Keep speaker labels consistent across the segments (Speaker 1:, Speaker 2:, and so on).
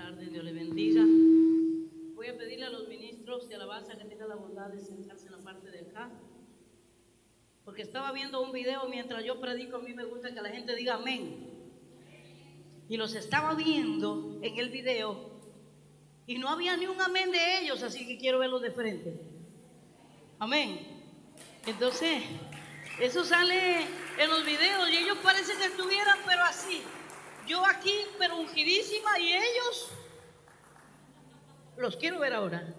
Speaker 1: tardes, Dios le bendiga. Voy a pedirle a los ministros de alabanza que tengan la bondad de sentarse en la parte de acá, porque estaba viendo un video mientras yo predico. A mí me gusta que la gente diga amén, y los estaba viendo en el video y no había ni un amén de ellos, así que quiero verlos de frente. Amén. Entonces, eso sale en los videos y ellos parece que estuvieran pero así, yo aquí pero ungidísima, y ellos los quiero ver ahora.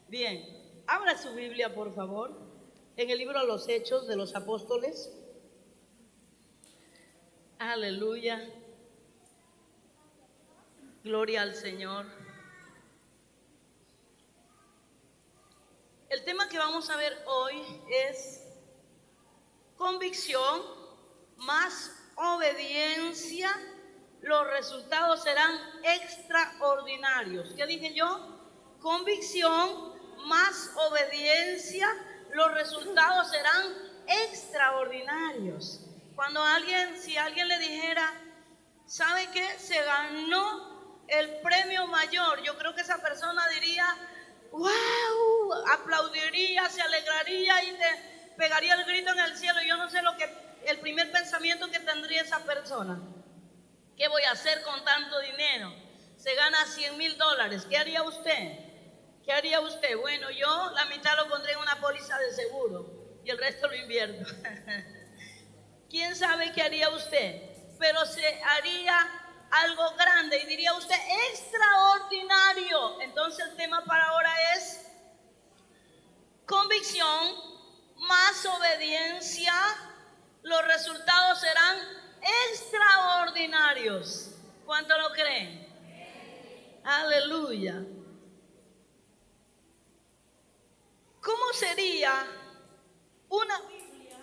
Speaker 1: Bien, abra su Biblia por favor en el libro de los Hechos de los Apóstoles. Aleluya, gloria al Señor. El tema que vamos a ver hoy es convicción más obediencia, los resultados serán extraordinarios. ¿Qué dije yo? Convicción más obediencia, los resultados serán extraordinarios. Cuando si alguien le dijera, ¿sabe qué? Se ganó el premio mayor, yo creo que esa persona diría, ¡wow! Aplaudiría, se alegraría y te pegaría el grito en el cielo. Yo no sé el primer pensamiento que tendría esa persona. ¿Qué voy a hacer con tanto dinero? Se gana $100,000. ¿Qué haría usted? ¿Qué haría usted? Bueno, yo la mitad lo pondría en una póliza de seguro y el resto lo invierto. ¿Quién sabe qué haría usted? Pero se haría algo grande y diría usted extraordinario. Entonces el tema para ahora es convicción más obediencia, los resultados serán extraordinarios. ¿Cuánto lo creen? Aleluya. ¿Cómo sería una Biblia?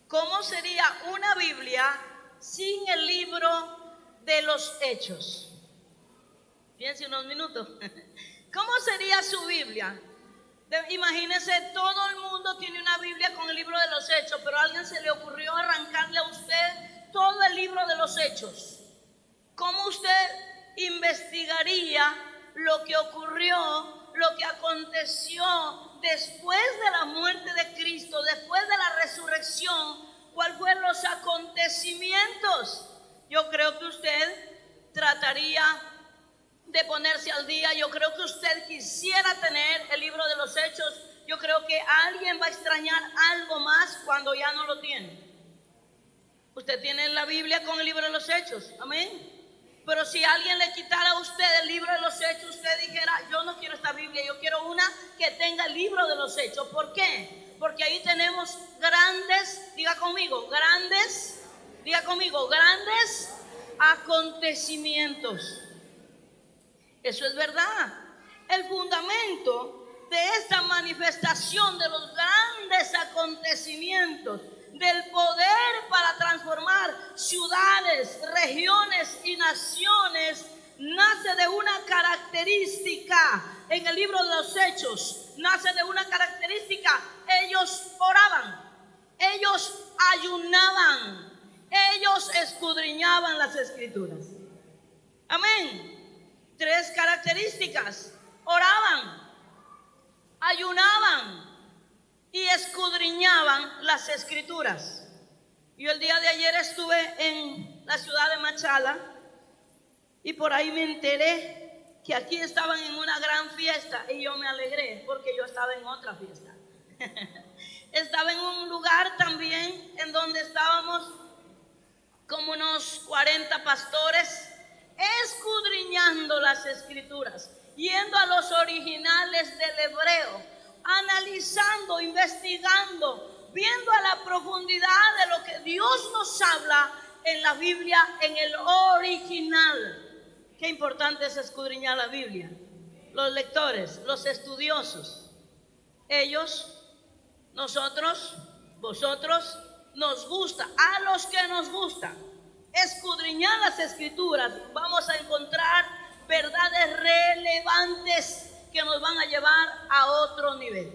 Speaker 1: ¿Cómo sería una Biblia sin el libro de los Hechos? Piense unos minutos. ¿Cómo sería su Biblia? Imagínese, todo el mundo tiene una Biblia con el libro de los Hechos, pero a alguien se le ocurrió arrancarle a usted todo el libro de los Hechos. ¿Cómo usted investigaría lo que ocurrió, lo que aconteció después de la muerte de Cristo, después de la resurrección? ¿Cuáles fueron los acontecimientos? Yo creo que usted trataría de ponerse al día. Yo creo que usted quisiera tener el libro de los Hechos. Yo creo que alguien va a extrañar algo más cuando ya no lo tiene. Usted tiene la Biblia con el libro de los Hechos, amén. Pero si alguien le quitara a usted el libro de los Hechos, usted dijera, yo no quiero esta Biblia, yo quiero una que tenga el libro de los Hechos. ¿Por qué? Porque ahí tenemos grandes, diga conmigo, grandes acontecimientos. Eso es verdad. El fundamento de esta manifestación de los grandes acontecimientos, del poder para transformar ciudades, regiones y naciones, nace de una característica. En el libro de los Hechos nace de una característica. Ellos oraban, ellos ayunaban, ellos escudriñaban las Escrituras. Amén. 3 características: oraban, ayunaban y escudriñaban las Escrituras. Yo el día de ayer estuve en la ciudad de Machala y por ahí me enteré que aquí estaban en una gran fiesta y yo me alegré porque yo estaba en otra fiesta. Estaba en un lugar también en donde estábamos como unos 40 pastores escudriñando las Escrituras, yendo a los originales del hebreo, analizando, investigando, viendo a la profundidad de lo que Dios nos habla en la Biblia, en el original. Qué importante es escudriñar la Biblia. Los lectores, los estudiosos, ellos, nosotros, vosotros, nos gusta, a los que nos gusta escudriñar las Escrituras, vamos a encontrar verdades relevantes que nos van a llevar a otro nivel.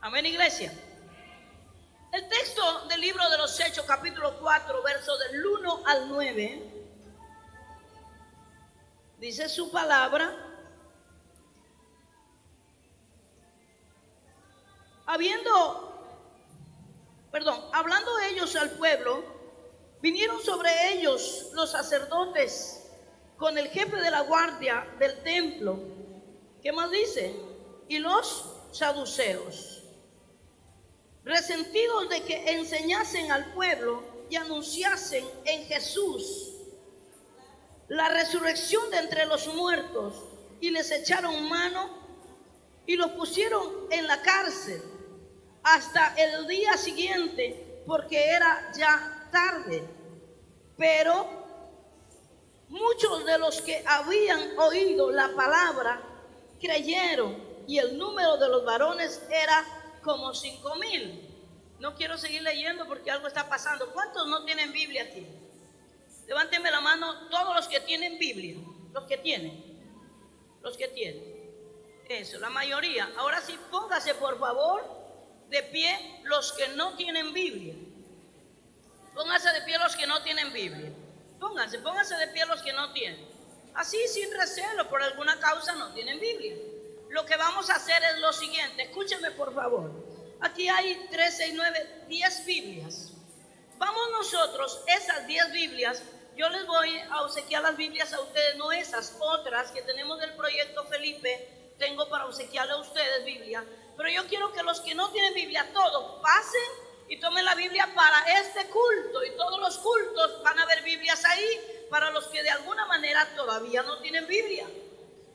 Speaker 1: Amén, iglesia. El texto del libro de los Hechos, capítulo 4, versos del 1 al 9, Dice su palabra, hablando ellos al pueblo, vinieron sobre ellos los sacerdotes con el jefe de la guardia del templo. ¿Qué más dice? Y los saduceos, resentidos de que enseñasen al pueblo y anunciasen en Jesús la resurrección de entre los muertos, y les echaron mano y los pusieron en la cárcel hasta el día siguiente, porque era ya tarde. Pero muchos de los que habían oído la palabra creyeron, y el número de los varones era como 5,000. No quiero seguir leyendo porque algo está pasando. ¿Cuántos no tienen Biblia aquí? Levánteme la mano todos los que tienen Biblia. Los que tienen. Eso, la mayoría. Ahora sí, póngase por favor de pie los que no tienen Biblia. Póngase de pie los que no tienen Biblia. Póngase de pie los que no tienen. Así, sin recelo, por alguna causa no tienen Biblia. Lo que vamos a hacer es lo siguiente. Escúcheme por favor. Aquí hay 3, 6, 9, 10 Biblias. Vamos nosotros, esas 10 Biblias, yo les voy a obsequiar las Biblias a ustedes, no esas, otras que tenemos del proyecto Felipe, tengo para obsequiarle a ustedes Biblia. Pero yo quiero que los que no tienen Biblia, todos pasen y tomen la Biblia para este culto, y todos los cultos van a haber Biblias ahí para los que de alguna manera todavía no tienen Biblia.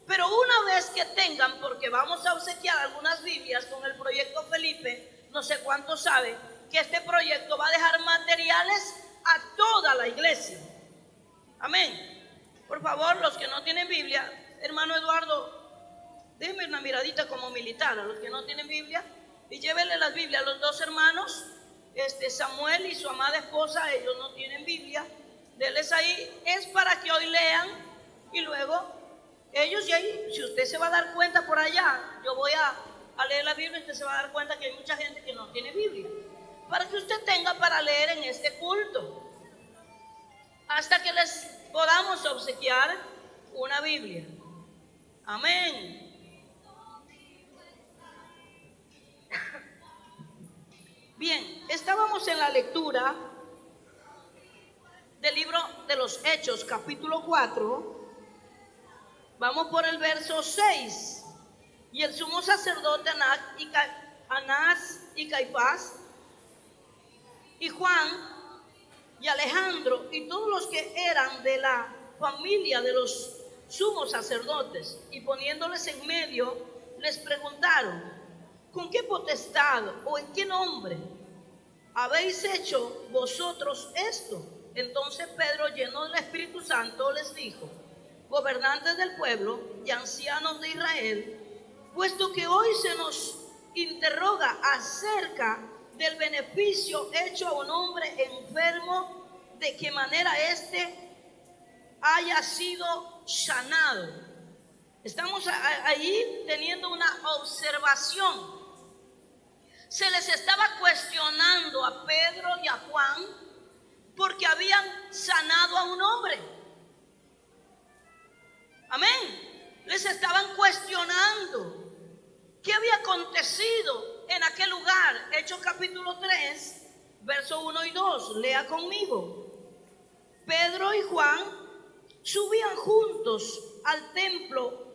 Speaker 1: Pero una vez que tengan, porque vamos a obsequiar algunas Biblias con el proyecto Felipe, no sé cuántos saben que este proyecto va a dejar materiales a toda la iglesia. Amén. Por favor, los que no tienen Biblia, hermano Eduardo, déjenme una miradita como militar a los que no tienen Biblia y llévenle las Biblias a los dos hermanos, Samuel y su amada esposa. Ellos no tienen Biblia, denles ahí. Es para que hoy lean y luego ellos, y ahí, si usted se va a dar cuenta por allá, yo voy a leer la Biblia, usted se va a dar cuenta que hay mucha gente que no tiene Biblia, para que usted tenga para leer en este culto, hasta que les podamos obsequiar una Biblia. Amén. Bien, estábamos en la lectura del libro de los Hechos, capítulo 4. Vamos por el verso 6. Y el sumo sacerdote Anás y Caifás y Juan y Alejandro y todos los que eran de la familia de los sumos sacerdotes, y poniéndoles en medio, les preguntaron: ¿con qué potestad o en qué nombre habéis hecho vosotros esto? Entonces Pedro, lleno del Espíritu Santo, les dijo: gobernantes del pueblo y ancianos de Israel, puesto que hoy se nos interroga acerca del beneficio hecho a un hombre enfermo, de qué manera éste haya sido sanado. Estamos ahí teniendo una observación. Se les estaba cuestionando a Pedro y a Juan porque habían sanado a un hombre. Amén. Les estaban cuestionando qué había acontecido en aquel lugar. Hechos capítulo 3, verso 1 y 2. Lea conmigo. Pedro y Juan subían juntos al templo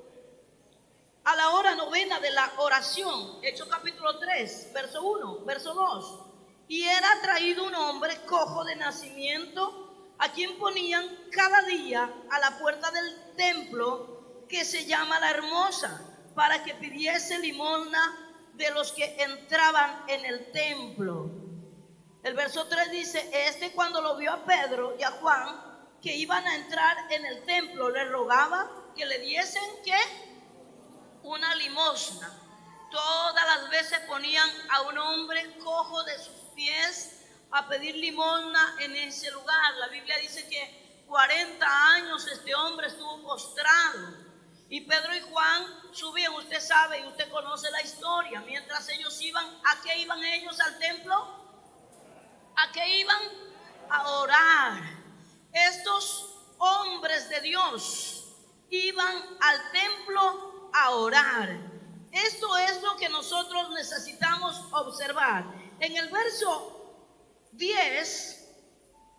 Speaker 1: a la hora novena de la oración. Hechos capítulo 3, verso 1, verso 2. Y era traído un hombre cojo de nacimiento, a quien ponían cada día a la puerta del templo, que se llama La Hermosa, para que pidiese limosna de los que entraban en el templo. El verso 3 dice: cuando lo vio a Pedro y a Juan que iban a entrar en el templo, le rogaba que le diesen ¿qué? Una limosna. Todas las veces ponían a un hombre cojo de sus pies a pedir limosna en ese lugar. La Biblia dice que 40 años este hombre estuvo postrado. Y Pedro y Juan subían, usted sabe y usted conoce la historia. Mientras ellos iban, ¿a qué iban ellos al templo? ¿A qué iban? A orar. Estos hombres de Dios iban al templo a orar. Esto es lo que nosotros necesitamos observar. En el verso 10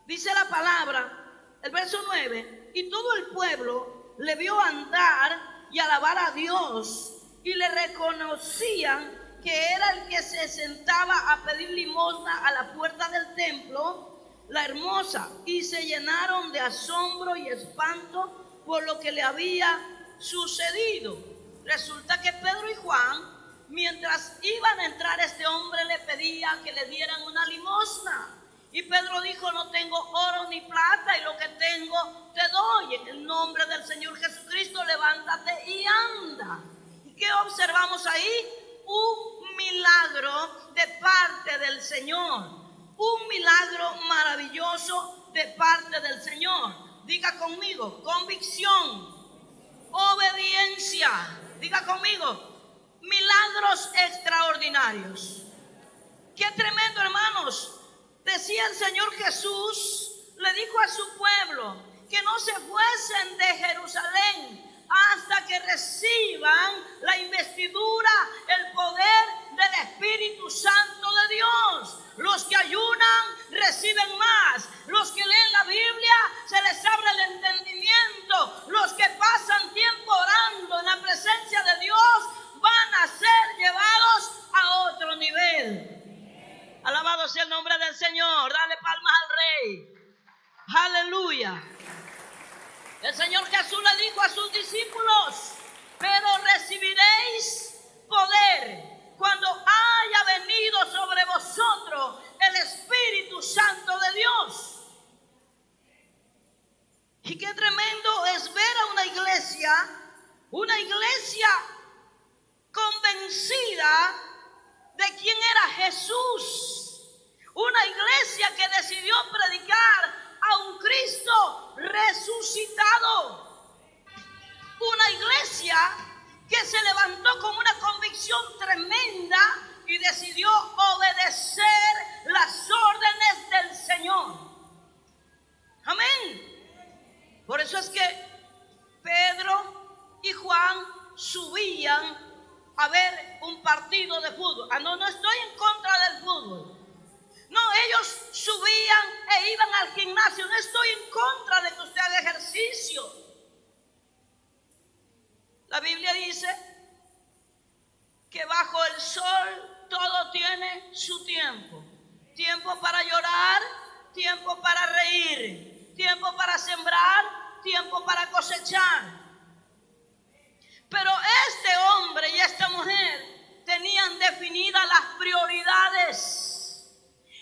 Speaker 1: dice la palabra, el verso 9, y todo el pueblo le vio andar y alabar a Dios, y le reconocían que era el que se sentaba a pedir limosna a la puerta del templo, la hermosa, y se llenaron de asombro y espanto por lo que le había sucedido. Resulta que Pedro y Juan, mientras iban a entrar, este hombre le pedía que le dieran una limosna. Y Pedro dijo, no tengo oro ni plata, y lo que tengo te doy. En el nombre del Señor Jesucristo, levántate y anda. ¿Y qué observamos ahí? Un milagro de parte del Señor. Un milagro maravilloso de parte del Señor. Diga conmigo, convicción, obediencia. Diga conmigo, milagros extraordinarios. Qué tremendo, hermanos. Decía el Señor Jesús, le dijo a su pueblo que no se fuesen de Jerusalén hasta que reciban la investidura, el poder del Espíritu Santo de Dios. Los que ayunan reciben más. Los que leen la Biblia se les abre el entendimiento. Los que pasan tiempo orando en la presencia de Dios van a ser llevados a otro nivel. Alabado sea el nombre del Señor. Dale palmas al Rey. Aleluya. El Señor Jesús le dijo a sus discípulos, pero recibiréis poder cuando haya venido sobre vosotros el Espíritu Santo de Dios. Y qué tremendo es ver a una iglesia convencida de quién era Jesús. Una iglesia que decidió predicar a un Cristo resucitado. Una iglesia que se levantó con una convicción tremenda y decidió obedecer las órdenes del Señor. Amén. Por eso es que Pedro y Juan subían a ver un partido de fútbol. No estoy en contra del fútbol. No, ellos subían e iban al gimnasio. No estoy en contra de que usted haga ejercicio. La Biblia dice que bajo el sol todo tiene su tiempo. Tiempo para llorar, tiempo para reír, tiempo para sembrar, tiempo para cosechar. Pero este hombre y esta mujer tenían definidas las prioridades.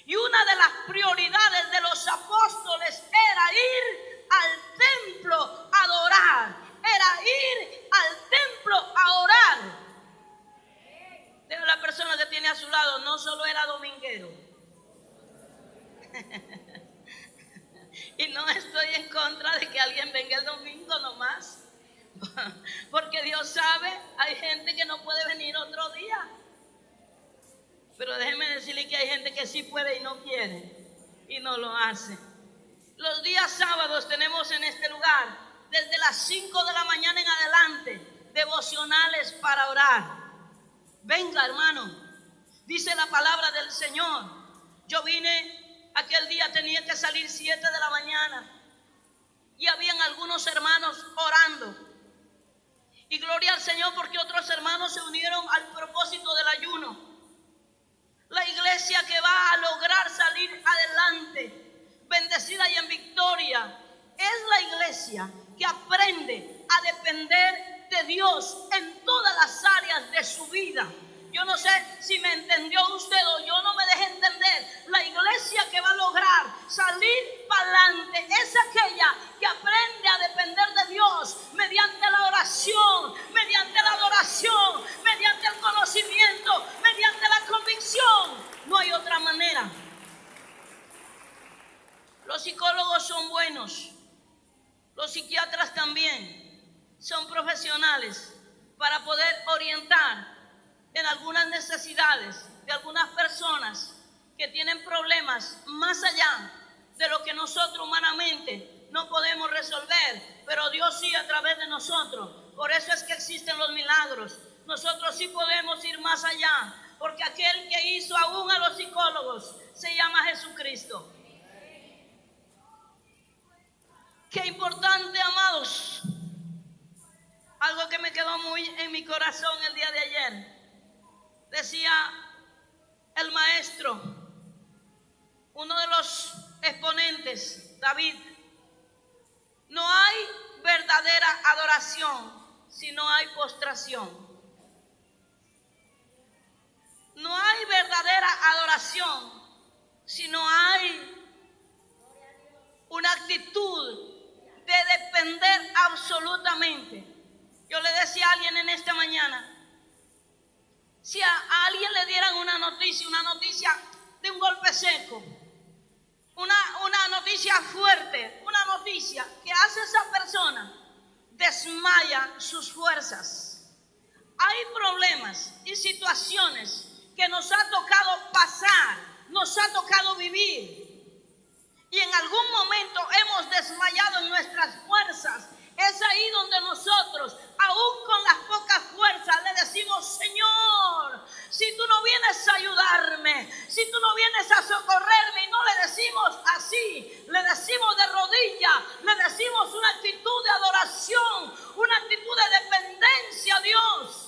Speaker 1: Y una de las prioridades de los apóstoles era ir al templo a adorar. Era ir al templo a orar. De la persona que tiene a su lado, no solo era dominguero. Y no estoy en contra de que alguien venga el domingo nomás. Porque Dios sabe, hay gente que no puede venir otro día. Pero déjeme decirle que hay gente que sí puede y no quiere y no lo hace. Los días sábados tenemos en este lugar, desde las 5 de la mañana en adelante, devocionales para orar. Venga, hermano, dice la palabra del Señor. Yo vine, aquel día tenía que salir 7 de la mañana y habían algunos hermanos orando. Y gloria al Señor porque otros hermanos se unieron al propósito del ayuno. La iglesia que va a lograr salir adelante, bendecida y en victoria, es la iglesia que aprende a depender de Dios en todas las áreas de su vida. Yo no sé si me entendió usted o yo no me dejé entender. La iglesia que va a lograr salir para adelante es aquella que aprende a depender de Dios mediante la oración, mediante la adoración, mediante el conocimiento, mediante la convicción. No hay otra manera. Los psicólogos son buenos, los psiquiatras también son profesionales para poder orientar en algunas necesidades de algunas personas que tienen problemas más allá de lo que nosotros humanamente no podemos resolver, pero Dios sí a través de nosotros. Por eso es que existen los milagros. Nosotros sí podemos ir más allá, porque aquel que hizo aún a los psicólogos se llama Jesucristo. Qué importante, amados. Algo que me quedó muy en mi corazón el día de ayer. Decía el maestro, uno de los exponentes, David: no hay verdadera adoración si no hay postración. No hay verdadera adoración si no hay una actitud de depender absolutamente. Yo le decía a alguien en esta mañana, si a alguien le dieran una noticia de un golpe seco, una noticia fuerte, una noticia que hace a esa persona desmaya sus fuerzas. Hay problemas y situaciones que nos ha tocado pasar, nos ha tocado vivir, y en algún momento hemos desmayado en nuestras fuerzas. Es ahí donde nosotros, aún con las pocas fuerzas, le decimos: Señor, si tú no vienes a ayudarme, si tú no vienes a socorrerme, y no le decimos así, le decimos de rodillas, le decimos una actitud de adoración, una actitud de dependencia a Dios.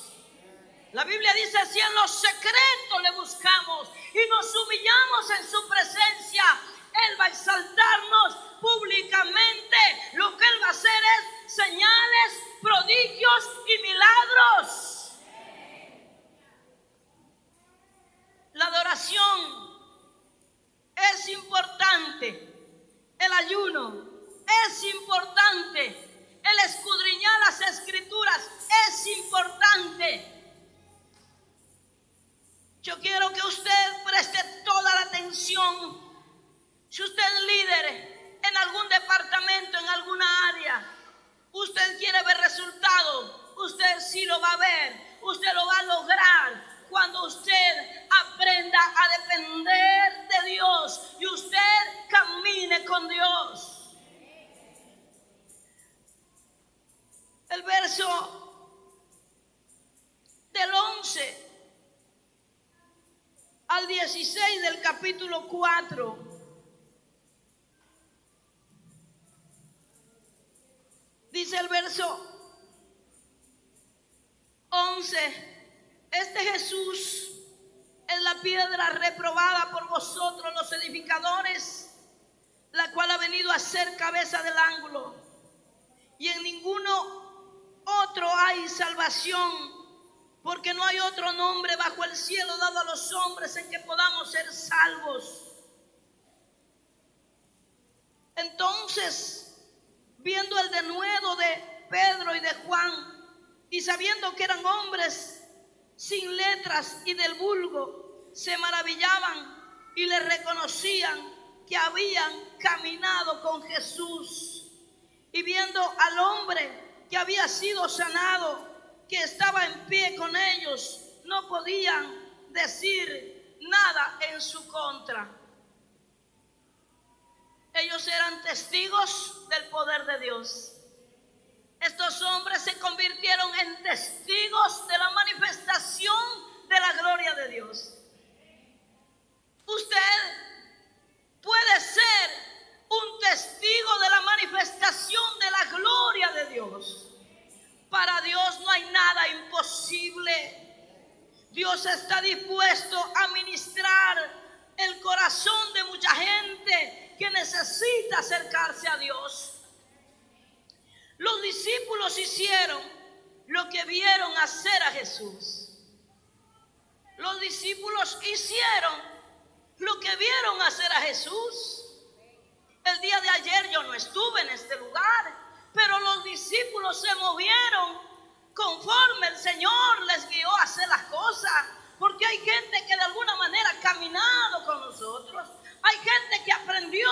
Speaker 1: La Biblia dice: si en lo secreto le buscamos y nos humillamos en su presencia, Él va a exaltarnos públicamente. Lo que Él va a hacer es señales, prodigios y milagros. La adoración es importante. El ayuno es importante. El escudriñar las escrituras es importante. Yo quiero que usted preste toda la atención. Si usted es líder en algún departamento, en alguna área, usted quiere ver resultados, usted sí lo va a ver, usted lo va a lograr cuando usted aprenda a depender de Dios y usted camine con Dios. El verso del 11 al 16 del capítulo 4. Dice el verso 11: este Jesús es la piedra reprobada por vosotros los edificadores, la cual ha venido a ser cabeza del ángulo. Y en ninguno otro hay salvación, porque no hay otro nombre bajo el cielo dado a los hombres en que podamos ser salvos. Entonces, viendo el denuedo de Pedro y de Juan, y sabiendo que eran hombres sin letras y del vulgo, se maravillaban y le reconocían que habían caminado con Jesús. Y viendo al hombre que había sido sanado, que estaba en pie con ellos, no podían decir nada en su contra. Ellos eran testigos del poder de Dios. Estos hombres se convirtieron en testigos de la manifestación de la gloria de Dios. Usted puede ser un testigo de la manifestación de la gloria de Dios. Para Dios no hay nada imposible. Dios está dispuesto a ministrar el corazón de mucha gente que necesita acercarse a Dios. Los discípulos hicieron lo que vieron hacer a Jesús. Los discípulos hicieron lo que vieron hacer a Jesús. El día de ayer yo no estuve en este lugar, pero los discípulos se movieron conforme el Señor les guió a hacer las cosas. Porque hay gente que de alguna manera ha caminado con nosotros. Hay gente que aprendió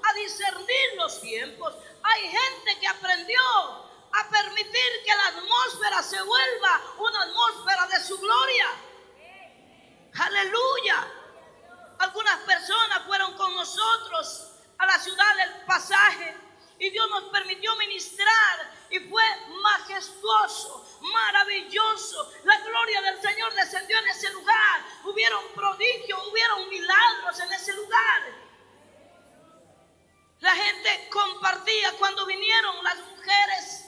Speaker 1: a discernir los tiempos. Hay gente que aprendió a permitir que la atmósfera se vuelva una atmósfera de su gloria. Aleluya. Algunas personas fueron con nosotros a la ciudad del Pasaje y Dios nos permitió ministrar y fue majestuoso, maravilloso. La gloria del Señor descendió en ese lugar. Hubieron prodigios, hubieron milagros en ese lugar. La gente compartía cuando vinieron las mujeres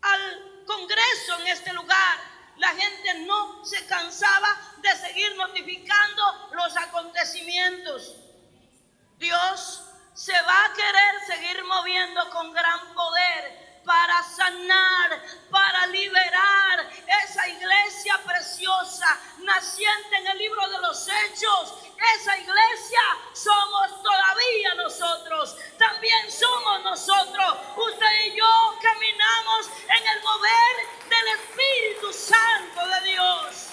Speaker 1: al congreso en este lugar. La gente no se cansaba de seguir notificando los acontecimientos. Dios se va a querer seguir moviendo con gran poder para sanar, para liberar esa iglesia preciosa, naciente en el libro de los Hechos. Esa iglesia somos todavía nosotros, también somos nosotros. Usted y yo caminamos en el mover del Espíritu Santo de Dios.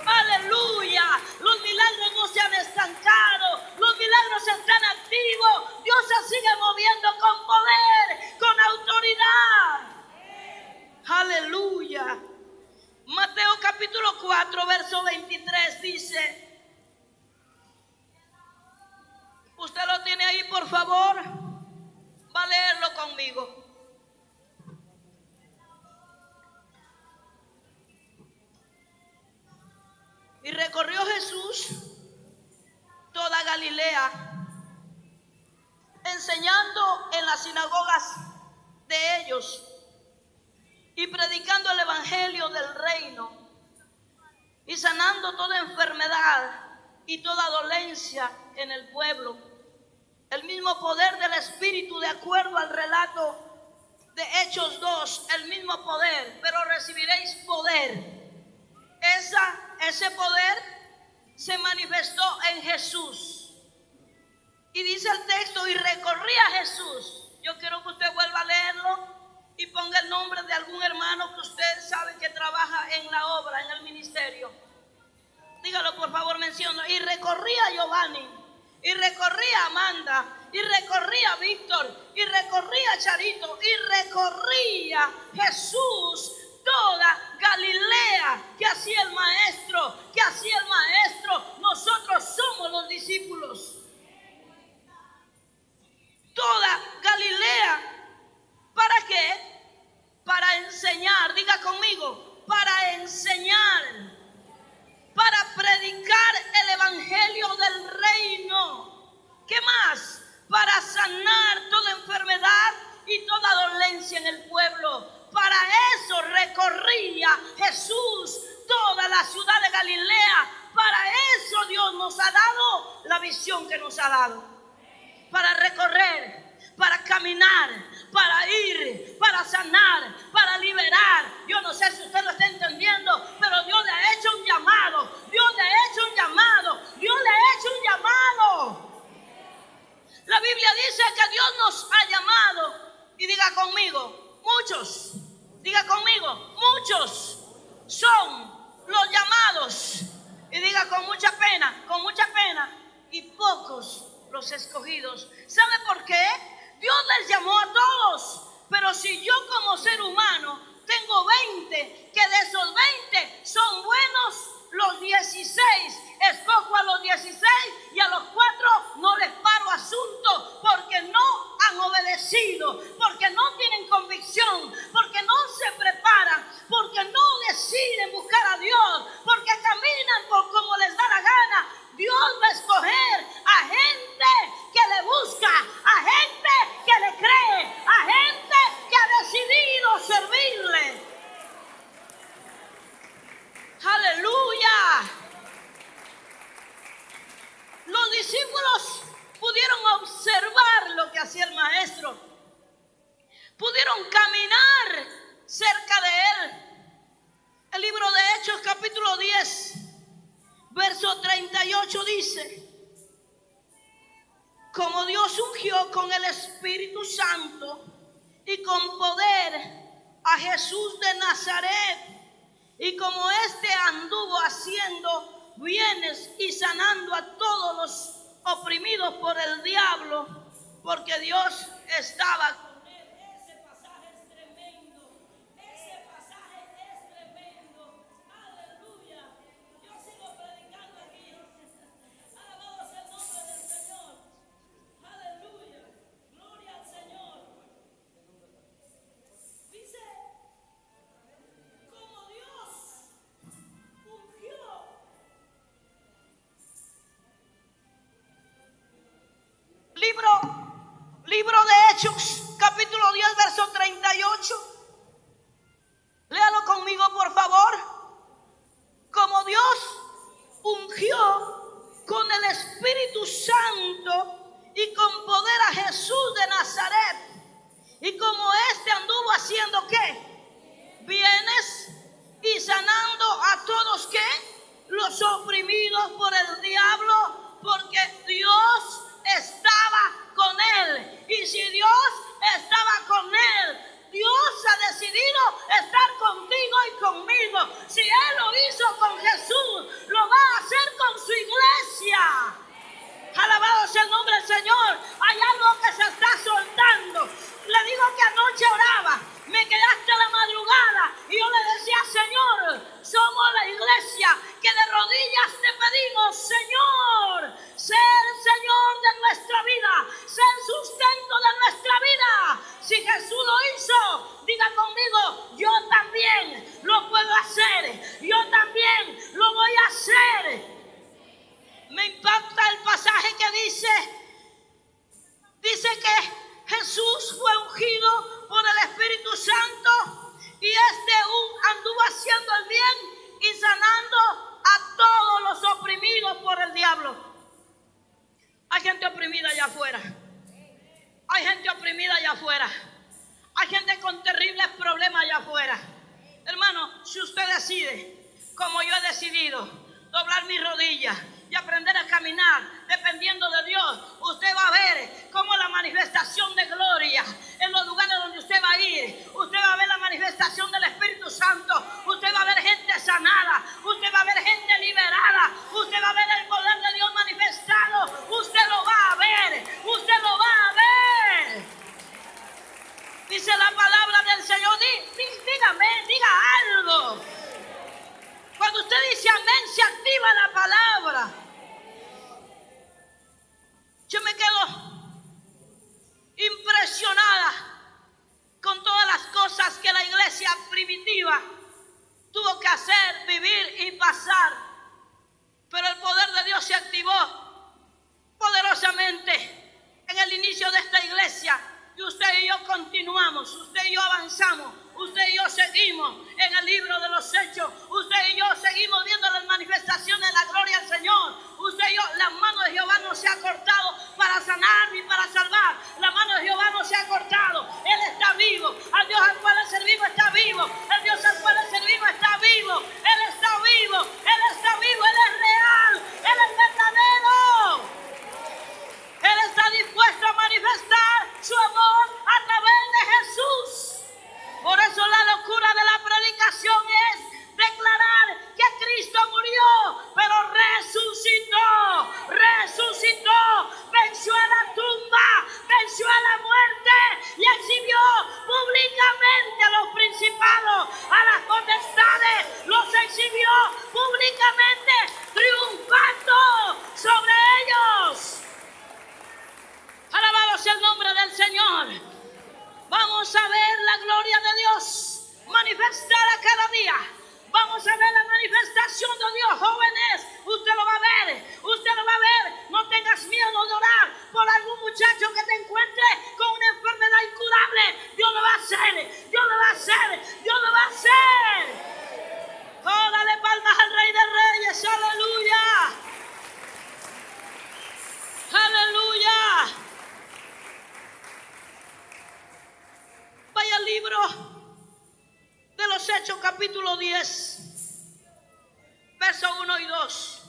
Speaker 1: Aleluya, los milagros no se han estancado, los milagros están activos. Dios se sigue moviendo con poder, con autoridad. Aleluya. Mateo capítulo 4, verso 23 dice, usted lo tiene ahí, por favor, va a leerlo conmigo. Y recorrió Jesús toda Galilea, enseñando en las sinagogas de ellos y predicando el evangelio del reino y sanando toda enfermedad y toda dolencia en el pueblo. El mismo poder del Espíritu, de acuerdo al relato de Hechos 2, el mismo poder, pero recibiréis poder. Ese poder se manifestó en Jesús. Y dice el texto, y recorría Jesús. Yo quiero que usted vuelva a leerlo y ponga el nombre de algún hermano que usted sabe que trabaja en la obra, en el ministerio. Dígalo, por favor, menciona. Y recorría Giovanni, y recorría Amanda, y recorría Víctor, y recorría Charito, y recorría Jesús toda Galilea. ¿Qué hacía el maestro? ¿Qué hacía el maestro? Nosotros somos los discípulos. Toda Galilea. ¿Para qué? Para enseñar. Diga conmigo, para enseñar, para predicar el evangelio del reino. ¿Qué más? Para sanar toda enfermedad y toda dolencia en el pueblo. Para eso recorría Jesús toda la ciudad de Galilea. Para eso Dios nos ha dado la visión que nos ha dado. Para recorrer, para caminar, para ir, para sanar, para liberar. Yo no sé si usted lo está entendiendo, pero Dios le ha hecho un llamado. Dios le ha hecho un llamado. Dios le ha hecho un llamado. La Biblia dice que Dios nos ha llamado. Y diga conmigo, muchos. Diga conmigo, muchos son los llamados. Y diga con mucha pena, y pocos los escogidos. ¿Sabe por qué? Dios les llamó a todos. Pero si yo como ser humano tengo 20, que de esos 20 son buenos los 16, escojo a los 16 y a los 4 no les paro asunto, porque no han obedecido, porque no tienen convicción, porque no se preparan, porque no deciden buscar a Dios, porque caminan por como les da la gana. Dios va a escoger a gente que le busca, a gente que le cree, a gente que ha decidido servirle. Aleluya. Los discípulos pudieron observar lo que hacía el maestro, pudieron caminar cerca de él. El libro de Hechos capítulo 10 verso 38 dice: como Dios ungió con el Espíritu Santo y con poder a Jesús de Nazaret, y como éste anduvo haciendo bienes y sanando a todos los oprimidos por el diablo, porque Dios estaba con él. Ese pasaje es tremendo. Ese pasaje es tremendo. Aleluya. Yo sigo predicando aquí. Alabado sea el nombre del Señor. Aleluya. Gloria al Señor. Hechos, capítulo 10, verso 38. Léalo conmigo, por favor. Como Dios ungió con el Espíritu Santo y con poder a Jesús de Nazaret, y como éste anduvo haciendo ¿qué? Bienes y sanando a todos ¿qué? Los oprimidos por el diablo, porque Dios estaba con él. Y si Dios estaba con él, Dios ha decidido estar contigo y conmigo. Si Él lo hizo con Jesús, lo va a hacer con su iglesia. Alabado sea el nombre del Señor. Hay algo que se está soltando. Le digo que anoche oraba, me quedé hasta la madrugada y yo le decía: Señor, somos la iglesia que de rodillas te pedimos, Señor, sé el Señor de nuestra vida, sé el sustento de nuestra vida. Si Jesús lo hizo, diga conmigo: yo también lo puedo hacer, yo también lo voy a hacer. Me impacta el pasaje que dice que Jesús fue ungido por el Espíritu Santo y anduvo haciendo el bien y sanando a todos los oprimidos por el diablo. Hay gente oprimida allá afuera. Hay gente oprimida allá afuera. Hay gente con terribles problemas allá afuera. Hermano, si usted decide, como yo he decidido, doblar mis rodillas y aprender a caminar dependiendo de Dios, usted va a ver cómo la manifestación de gloria en los lugares donde usted va a ir, usted va a ver la manifestación del Espíritu Santo, usted va a ver gente sanada, usted va a ver gente liberada, usted va a ver el poder de Dios manifestado, usted lo va a ver, usted lo va a ver. Dice la palabra del Señor, dígame, diga algo. Cuando usted dice amén, se activa la palabra. Yo me quedo impresionada con todas las cosas que la iglesia primitiva tuvo que hacer, vivir y pasar. Pero el poder de Dios se activó poderosamente en el inicio de esta iglesia. Y usted y yo continuamos, usted y yo avanzamos, usted y yo seguimos en el libro de los Hechos, usted y yo seguimos viendo las manifestaciones de la gloria del Señor. Usted y yo, la mano de Jehová no se ha cortado para sanar ni para salvar. La mano de Jehová no se ha cortado. Él está vivo. Al Dios al cual le servimos está vivo. El Dios al cual le servimos está vivo. Él está vivo. Él está vivo. Él es real. Él es verdadero. Él está dispuesto a manifestar su amor a través de Jesús. Por eso la locura de la predicación es declarar que Cristo murió, pero resucitó, venció a la tumba, venció a la muerte y exhibió públicamente a los principados, a las potestades, los exhibió públicamente, triunfando sobre ellos. Alabado sea el nombre del Señor. Vamos a ver la gloria de Dios manifestada cada día. Vamos a ver la manifestación de Dios, jóvenes. Usted lo va a ver, usted lo va a ver. No tengas miedo de orar por algún muchacho que te encuentre con una enfermedad incurable. Dios lo va a hacer, Dios lo va a hacer, Dios lo va a hacer. Oh, dale palmas al Rey de Reyes, aleluya. Aleluya. Vaya al libro de los Hechos, capítulo 10, versos 1 y 2.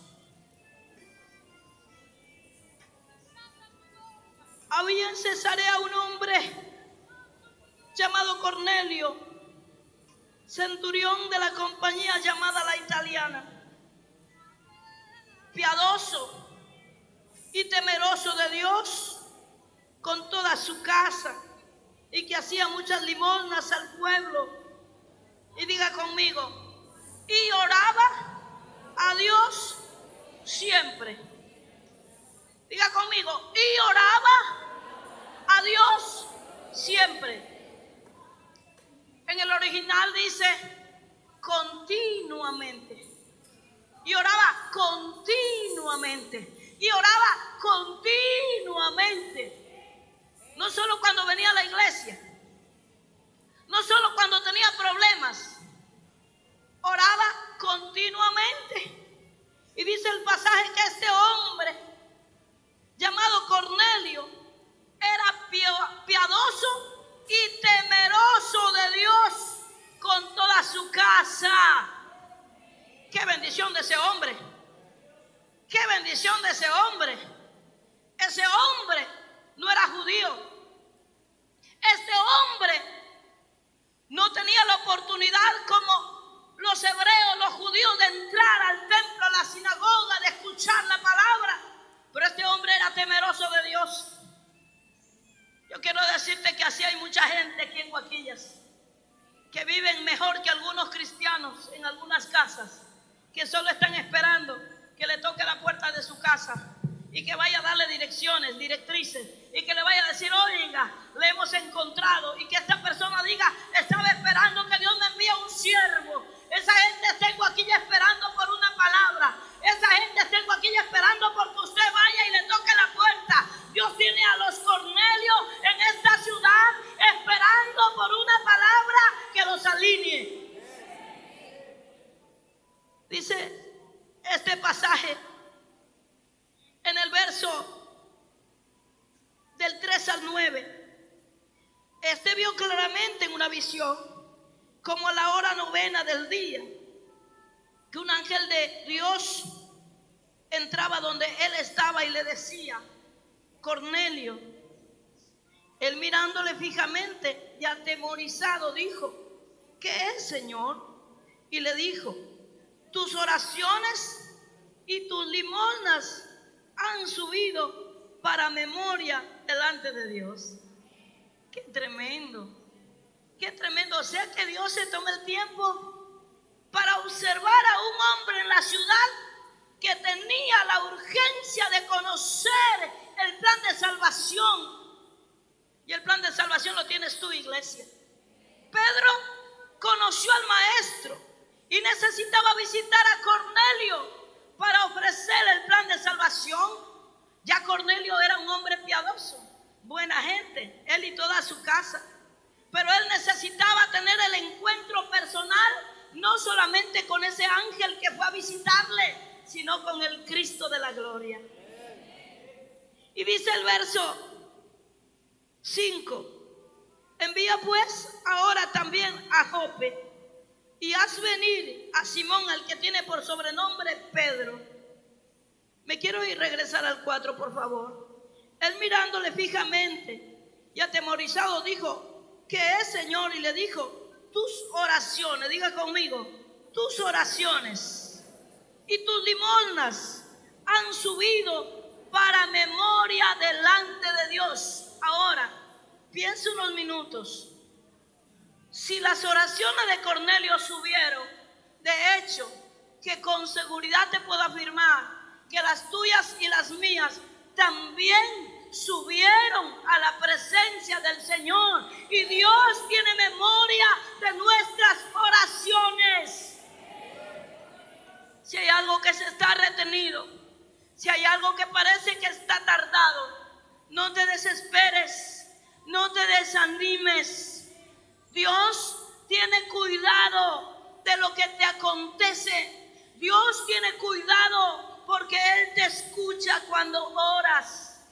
Speaker 1: Había en Cesarea un hombre llamado Cornelio, centurión de la compañía llamada La Italiana, piadoso y temeroso de Dios con toda su casa, y que hacía muchas limosnas al pueblo. Y diga conmigo, y oraba a Dios siempre. Diga conmigo, y oraba a Dios siempre. En el original dice continuamente. Y oraba continuamente. Y oraba continuamente. no solo cuando venía a la iglesia, no solo cuando tenía problemas, oraba continuamente. Y dice el pasaje que este hombre llamado Cornelio era piadoso y temeroso de Dios con toda su casa. Qué bendición de ese hombre. Qué bendición de ese hombre. Ese hombre no era judío. Este hombre no tenía la oportunidad como los hebreos, los judíos, de entrar al templo, a la sinagoga, de escuchar la palabra. Pero este hombre era temeroso de Dios. Yo quiero decirte que así hay mucha gente aquí en Guaquillas que viven mejor que algunos cristianos en algunas casas, que solo están esperando que le toque la puerta de su casa y que vaya a darle direcciones, directrices, y que le vaya a decir: oiga, le hemos encontrado, y que esta persona diga: estaba esperando que Dios me envíe un siervo. Esa gente tengo aquí ya esperando por una palabra. Esa gente tengo aquí ya esperando porque usted vaya y le toque la puerta. Dios tiene a los Cornelios en esta ciudad esperando por una palabra que los alinee. Dice este pasaje en el verso del 3 al 9. Este vio claramente en una visión, como a la hora novena del día, que un ángel de Dios entraba donde él estaba y le decía: Cornelio. Él, mirándole fijamente y atemorizado, dijo: ¿qué es, Señor? Y le dijo: tus oraciones y tus limosnas han subido para memoria delante de Dios. Qué tremendo, qué tremendo. O sea que Dios se toma el tiempo para observar a un hombre en la ciudad que tenía la urgencia de conocer el plan de salvación. Y el plan de salvación lo tienes tú, iglesia. Pedro conoció al maestro y necesitaba visitar a Cornelio para ofrecer el plan de salvación. Ya Cornelio era un hombre piadoso, buena gente, él y toda su casa. Pero él necesitaba tener el encuentro personal, no solamente con ese ángel que fue a visitarle, sino con el Cristo de la gloria. Y dice el verso 5: envía pues ahora también a Jope y haz venir a Simón, al que tiene por sobrenombre Pedro. Me quiero ir regresar al 4, por favor. Él, mirándole fijamente y atemorizado, dijo: ¿qué es, Señor? Y le dijo: tus oraciones, diga conmigo, tus oraciones y tus limosnas han subido para memoria delante de Dios. Ahora, piensa unos minutos. Si las oraciones de Cornelio subieron, de hecho, que con seguridad te puedo afirmar que las tuyas y las mías también subieron a la presencia del Señor. Y Dios tiene memoria de nuestras oraciones. Si hay algo que se está retenido, si hay algo que parece que está tardado, no te desesperes, no te desanimes. Dios tiene cuidado de lo que te acontece. Dios tiene cuidado porque Él te escucha cuando oras.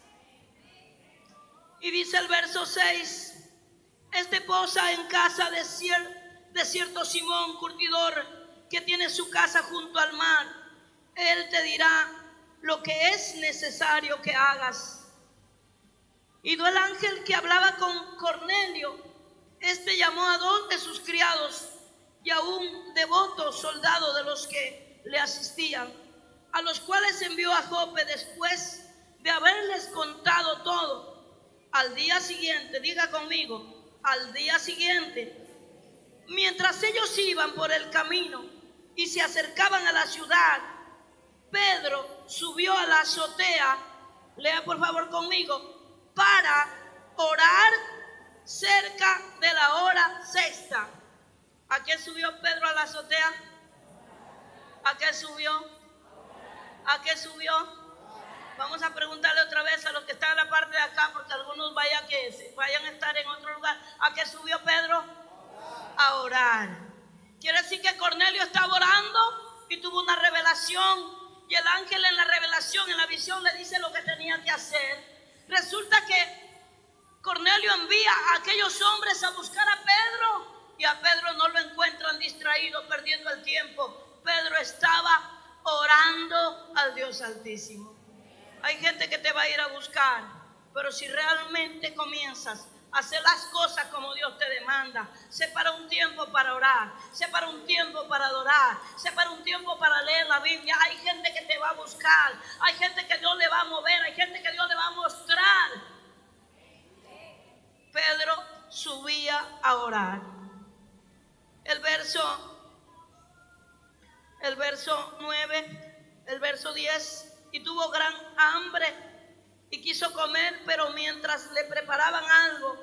Speaker 1: Y dice el verso 6: este posa en casa de cierto Simón, curtidor, que tiene su casa junto al mar. Él te dirá lo que es necesario que hagas. Y el ángel que hablaba con Cornelio, este llamó a 2 de sus criados y a un devoto soldado de los que le asistían, a los cuales envió a Jope después de haberles contado todo. Al día siguiente, diga conmigo, al día siguiente, mientras ellos iban por el camino y se acercaban a la ciudad, Pedro subió a la azotea, lea por favor conmigo, para orar cerca de la hora sexta. ¿A qué subió Pedro a la azotea? ¿A qué subió? ¿A qué subió? Vamos a preguntarle otra vez a los que están en la parte de acá, porque algunos vayan a estar en otro lugar. ¿A qué subió Pedro? A orar. Quiere decir que Cornelio estaba orando y tuvo una revelación. Y el ángel en la revelación, en la visión, le dice lo que tenía que hacer. Resulta que Cornelio envía a aquellos hombres a buscar a Pedro. Y a Pedro no lo encuentran distraído, perdiendo el tiempo. Pedro estaba orando al Dios Altísimo. Hay gente que te va a ir a buscar, pero si realmente comienzas a hacer las cosas como Dios te demanda, separa un tiempo para orar, separa un tiempo para adorar, separa un tiempo para leer la Biblia. Hay gente que te va a buscar, hay gente que Dios le va a mover, hay gente que Dios le va a mostrar. Pedro subía a orar. El verso 9, el verso 10. Y tuvo gran hambre y quiso comer, pero mientras le preparaban algo,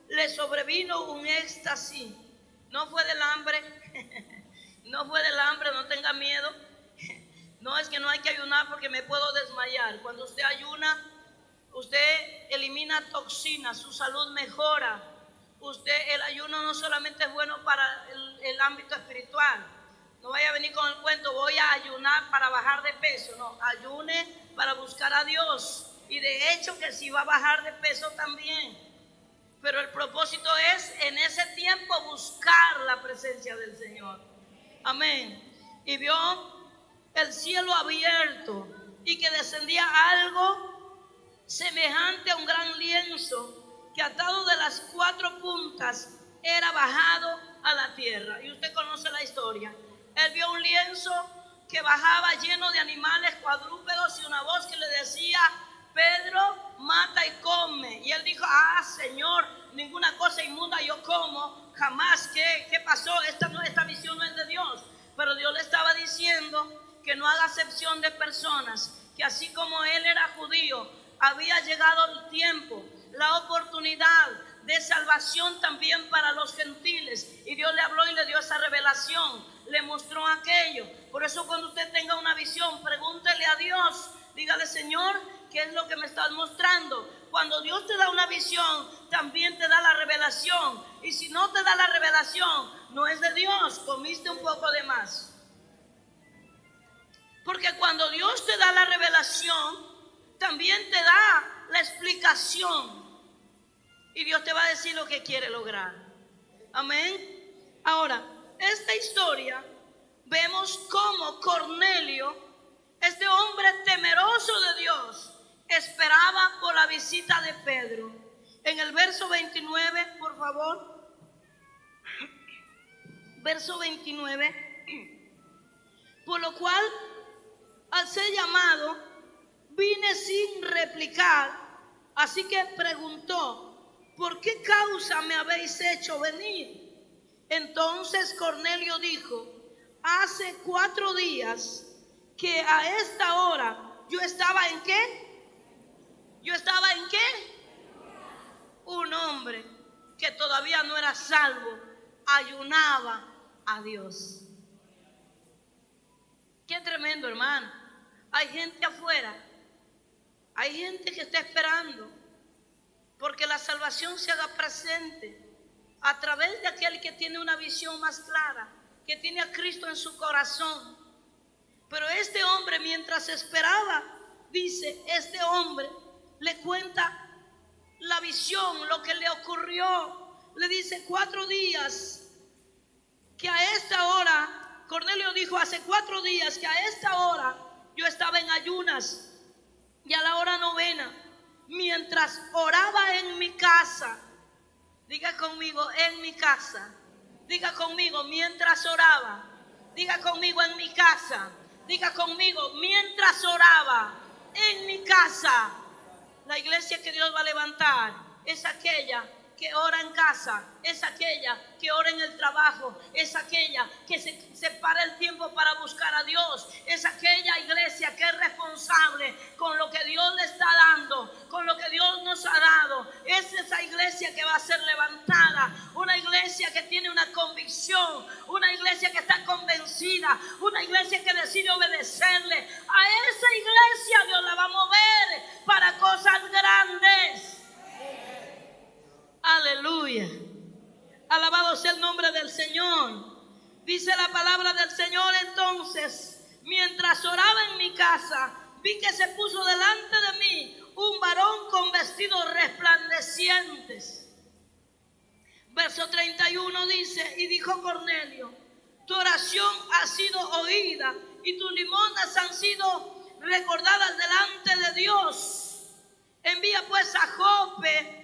Speaker 1: le sobrevino un éxtasis. No fue del hambre, no fue del hambre, no tenga miedo. No es que no hay que ayunar porque me puedo desmayar. Cuando usted ayuna, usted elimina toxinas, su salud mejora. El ayuno no solamente es bueno para el ámbito espiritual. No vaya a venir con el cuento, voy a ayunar para bajar de peso. No, ayune para buscar a Dios. Y de hecho que si va a bajar de peso también. Pero el propósito es en ese tiempo buscar la presencia del Señor. Amén. Y vio el cielo abierto y que descendía algo semejante a un gran lienzo que atado de las 4 puntas era bajado a la tierra. Y usted conoce la historia. Él vio un lienzo que bajaba lleno de animales cuadrúpedos y una voz que le decía: Pedro, mata y come. Y él dijo: Señor, ninguna cosa inmunda yo como, jamás. ¿Qué pasó? Esta visión no es de Dios. Pero Dios le estaba diciendo que no haga acepción de personas, que así como él era judío, había llegado el tiempo, la oportunidad de salvación también para los gentiles. Y Dios le habló y le dio esa revelación, le mostró aquello. Por eso cuando usted tenga una visión, pregúntele a Dios, dígale: Señor, ¿qué es lo que me estás mostrando? Cuando Dios te da una visión, también te da la revelación. Y si no te da la revelación, no es de Dios, comiste un poco de más. Porque cuando Dios te da la revelación, también te da la explicación. Y Dios te va a decir lo que quiere lograr. Amén. Ahora, esta historia, vemos cómo Cornelio, este hombre temeroso de Dios, esperaba por la visita de Pedro. En el verso 29, por favor. Verso 29. Por lo cual, al ser llamado, vine sin replicar. Así que preguntó: ¿por qué causa me habéis hecho venir? Entonces Cornelio dijo: hace 4 días que a esta hora yo estaba ¿en qué? ¿Yo estaba en qué? Un hombre que todavía no era salvo ayunaba a Dios. Qué tremendo, hermano. Hay gente afuera, hay gente que está esperando porque la salvación se haga presente a través de aquel que tiene una visión más clara, que tiene a Cristo en su corazón. Pero este hombre, mientras esperaba, dice, este hombre le cuenta la visión, lo que le ocurrió. Le dice: 4 días que a esta hora, Cornelio dijo, hace 4 días que a esta hora yo estaba en ayunas, y a la hora 9, mientras oraba en mi casa. Diga conmigo: en mi casa. Diga conmigo: mientras oraba. Diga conmigo: en mi casa. Diga conmigo: mientras oraba en mi casa. La iglesia que Dios va a levantar es aquella que ora en casa, es aquella que ora en el trabajo, es aquella que se separa el tiempo para buscar a Dios, es aquella iglesia que es responsable con lo que Dios le está dando, con lo que Dios nos ha dado. Es esa iglesia que va a ser levantada, una iglesia que tiene una convicción, una iglesia que está convencida, una iglesia que decide obedecerle. A esa iglesia Dios la va a mover Alabado sea el nombre del Señor. Dice la palabra del Señor: entonces, mientras oraba en mi casa, vi que se puso delante de mí un varón con vestidos resplandecientes. Verso 31 dice: y dijo Cornelio, tu oración ha sido oída y tus limosnas han sido recordadas delante de Dios. Envía pues a Jope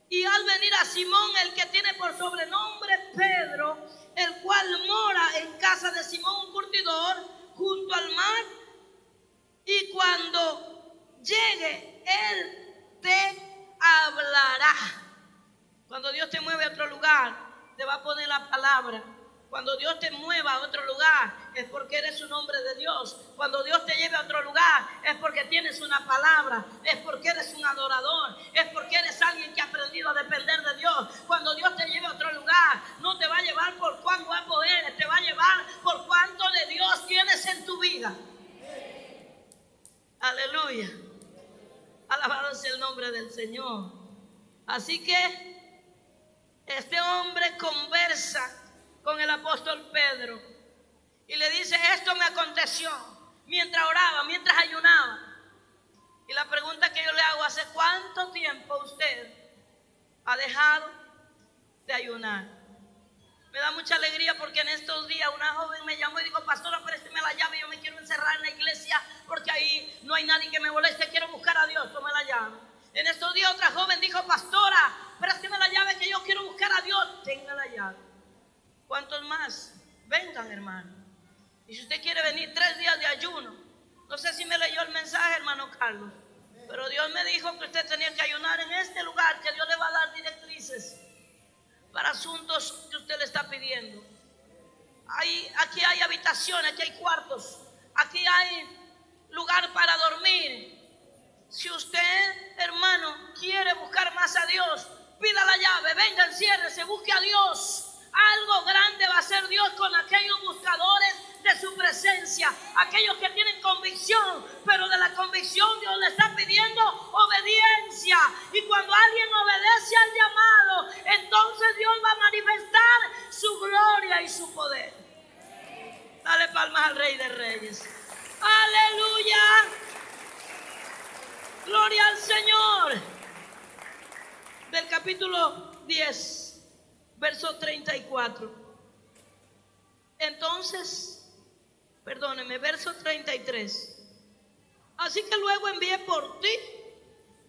Speaker 1: y haz venir a Simón, el que tiene por sobrenombre Pedro, el cual mora en casa de Simón, un curtidor, junto al mar. Y cuando llegue, él te hablará. Cuando Dios te mueve a otro lugar, te va a poner la palabra. Cuando Dios te mueva a otro lugar, es porque eres un hombre de Dios. Cuando Dios te lleve a otro lugar, es porque tienes una palabra. Es porque eres un adorador. Es porque eres alguien que ha aprendido a depender de Dios. Cuando Dios te lleve a otro lugar, no te va a llevar por cuán guapo eres, te va a llevar por cuánto de Dios tienes en tu vida. Aleluya. Alabado sea el nombre del Señor. Así que este hombre conversa con el apóstol Pedro y le dice: esto me aconteció mientras oraba, mientras ayunaba. Y la pregunta que yo le hago: ¿hace cuánto tiempo usted ha dejado de ayunar? Me da mucha alegría porque en estos días una joven me llamó y dijo: pastora, présteme la llave, yo me quiero encerrar en la iglesia porque ahí no hay nadie que me moleste, quiero buscar a Dios, tome la llave. En estos días otra joven dijo: pastora, présteme la llave que yo quiero buscar a Dios, tenga la llave. ¿Cuántos más? Vengan, hermano. Y si usted quiere venir 3 días de ayuno, no sé si me leyó el mensaje, hermano Carlos, pero Dios me dijo que usted tenía que ayunar en este lugar, que Dios le va a dar directrices para asuntos que usted le está pidiendo. Aquí hay habitaciones, aquí hay cuartos, aquí hay lugar para dormir. Si usted, hermano, quiere buscar más a Dios, pida la llave, venga, enciérrese, busque a Dios. Algo grande va a hacer Dios con aquellos buscadores de su presencia, aquellos que tienen convicción, pero de la convicción Dios le está pidiendo obediencia. Y cuando alguien obedece al llamado, entonces Dios va a manifestar su gloria y su poder. Dale palmas al Rey de Reyes. Aleluya. Gloria al Señor. Del capítulo 10, verso 34. Entonces, perdóneme, verso 33. Así que luego envié por ti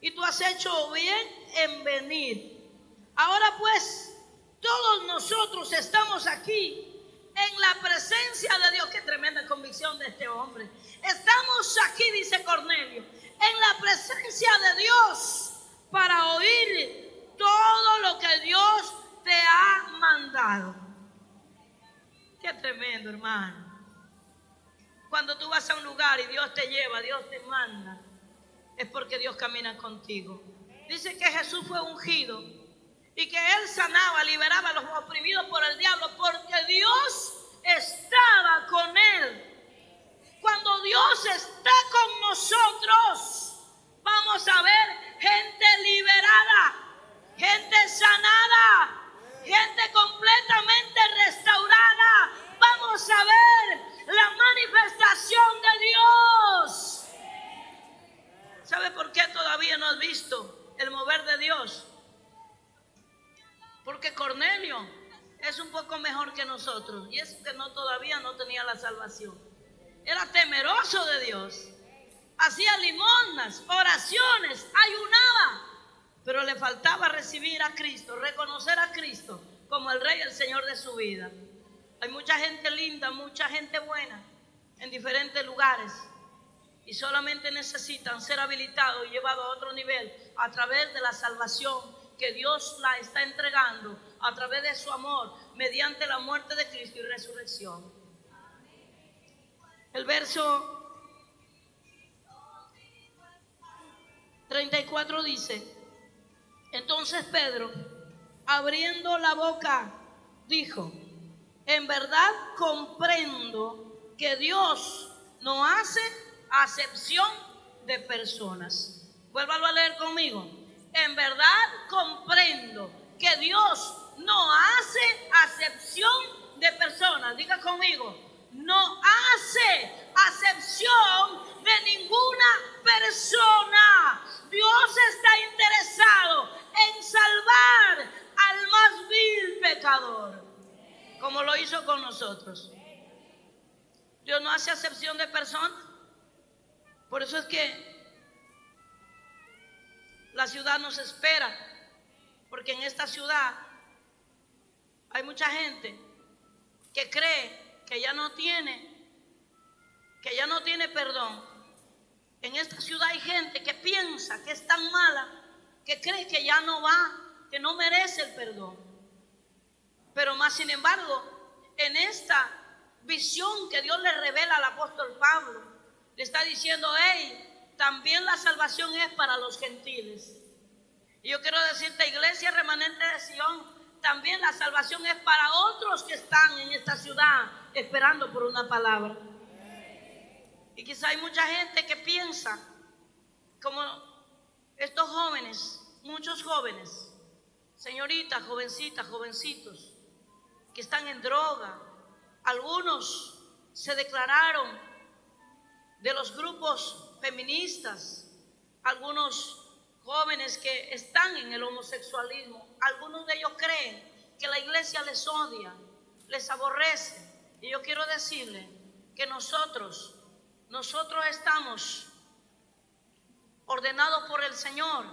Speaker 1: y tú has hecho bien en venir. Ahora pues, todos nosotros estamos aquí en la presencia de Dios. Qué tremenda convicción de este hombre. Estamos aquí, dice Cornelio, en la presencia de Dios para oír todo lo que Dios te ha mandado. Qué tremendo, hermano. Cuando tú vas a un lugar y Dios te lleva, Dios te manda, es porque Dios camina contigo. Dice que Jesús fue ungido y que Él sanaba, liberaba a los oprimidos por el diablo, porque Dios estaba con Él. Cuando Dios está con nosotros, vamos a ver gente liberada, gente sanada, gente completamente restaurada. Vamos a ver la manifestación de Dios. ¿Sabe por qué todavía no has visto el mover de Dios? Porque Cornelio es un poco mejor que nosotros, y es que todavía no tenía la salvación. Era temeroso de Dios, hacía limosnas, oraciones, ayunaba, pero le faltaba recibir a Cristo, reconocer a Cristo como el Rey y el Señor de su vida. Hay mucha gente linda, mucha gente buena en diferentes lugares, y solamente necesitan ser habilitados y llevados a otro nivel a través de la salvación que Dios la está entregando a través de su amor mediante la muerte de Cristo y resurrección. El verso 34 dice: entonces Pedro, abriendo la boca, dijo: en verdad comprendo que Dios no hace acepción de personas. Vuélvalo a leer conmigo. En verdad comprendo que Dios no hace conmigo, no hace acepción de ninguna persona. Dios está interesado en salvar al más vil pecador, como lo hizo con nosotros. Dios no hace acepción de personas. Por eso es que la ciudad nos espera, porque en esta ciudad hay mucha gente que cree que ya no tiene perdón. En esta ciudad hay gente que piensa que es tan mala, que cree que ya no va, que no merece el perdón. Pero más sin embargo, en esta visión que Dios le revela al apóstol Pablo, le está diciendo, hey, también la salvación es para los gentiles. Y yo quiero decirte, iglesia remanente de Sion, también la salvación es para otros que están en esta ciudad esperando por una palabra. Y quizá hay mucha gente que piensa, como estos jóvenes, muchos jóvenes, señoritas, jovencitas, jovencitos, que están en droga. Algunos se declararon de los grupos feministas, algunos jóvenes que están en el homosexualismo, algunos de ellos creen que la iglesia les odia, les aborrece. Y yo quiero decirle que nosotros estamos ordenados por el Señor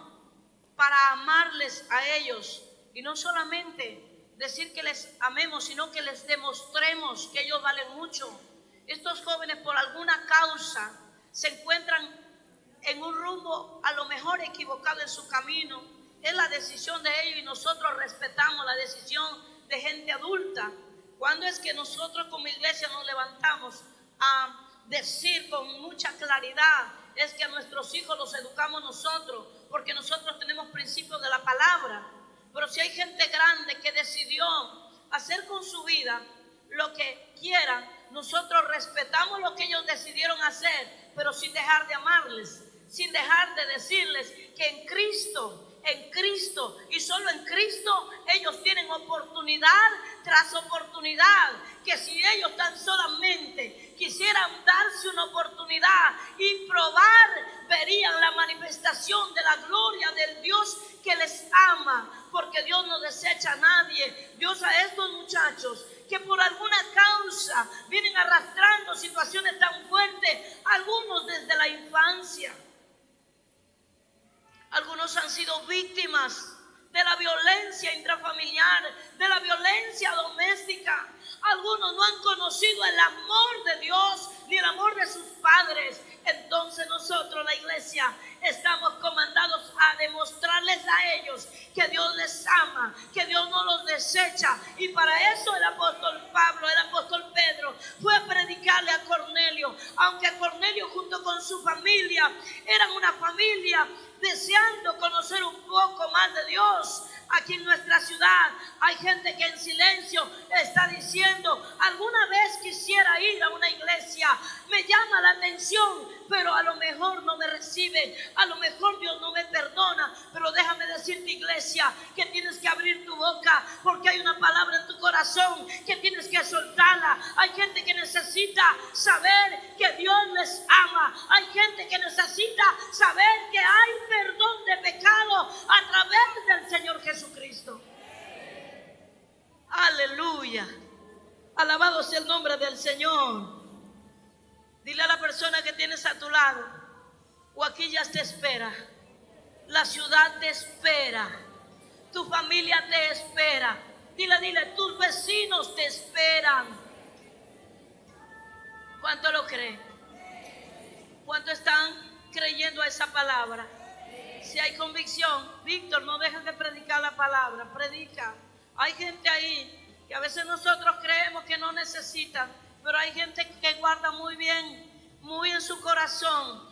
Speaker 1: para amarles a ellos, y no solamente decir que les amemos, sino que les demostremos que ellos valen mucho. Estos jóvenes por alguna causa se encuentran en un rumbo a lo mejor equivocado en su camino. Es la decisión de ellos y nosotros respetamos la decisión de gente adulta. ¿Cuándo es que nosotros como iglesia nos levantamos a decir con mucha claridad? Es que a nuestros hijos los educamos nosotros, porque nosotros tenemos principios de la palabra. Pero si hay gente grande que decidió hacer con su vida lo que quieran, nosotros respetamos lo que ellos decidieron hacer, pero sin dejar de amarles, sin dejar de decirles que en Cristo y solo en Cristo ellos tienen oportunidad tras oportunidad, que si ellos tan solamente quisieran darse una oportunidad y probar, verían la manifestación de la gloria del Dios que les ama, porque Dios no desecha a nadie. Dios a estos muchachos que por alguna causa vienen arrastrando situaciones tan fuertes, algunos desde la infancia. Algunos han sido víctimas de la violencia intrafamiliar, de la violencia doméstica. Algunos no han conocido el amor de Dios ni el amor de sus padres. Entonces nosotros, la iglesia, estamos comandados a demostrarles a ellos que Dios les ama, que Dios no los desecha. Y para eso el apóstol Pablo, el apóstol Pedro fue a predicarle a Cornelio. Aunque Cornelio junto con su familia eran una familia deseando conocer un poco más de Dios. Aquí en nuestra ciudad hay gente que en silencio está diciendo, alguna vez quisiera ir a una iglesia, me llama la atención, pero a lo mejor no me reciben, a lo mejor Dios no me perdona. Pero déjame decirte, iglesia, que tienes que abrir tu boca, porque hay una palabra en tu corazón que tienes que soltarla. Hay gente que necesita saber que Dios les ama. Hay gente que necesita saber que hay perdón de pecado a través del Señor Jesucristo. Aleluya. Alabado sea el nombre del Señor. Dile a la persona que tienes a tu lado, o aquí ya te espera. La ciudad te espera. Tu familia te espera. Dile, tus vecinos te esperan. ¿Cuánto lo creen? ¿Cuánto están creyendo a esa palabra? Si hay convicción, Víctor, no dejes de predicar la palabra, predica. Hay gente ahí que a veces nosotros creemos que no necesitan, pero hay gente que guarda muy bien, muy en su corazón,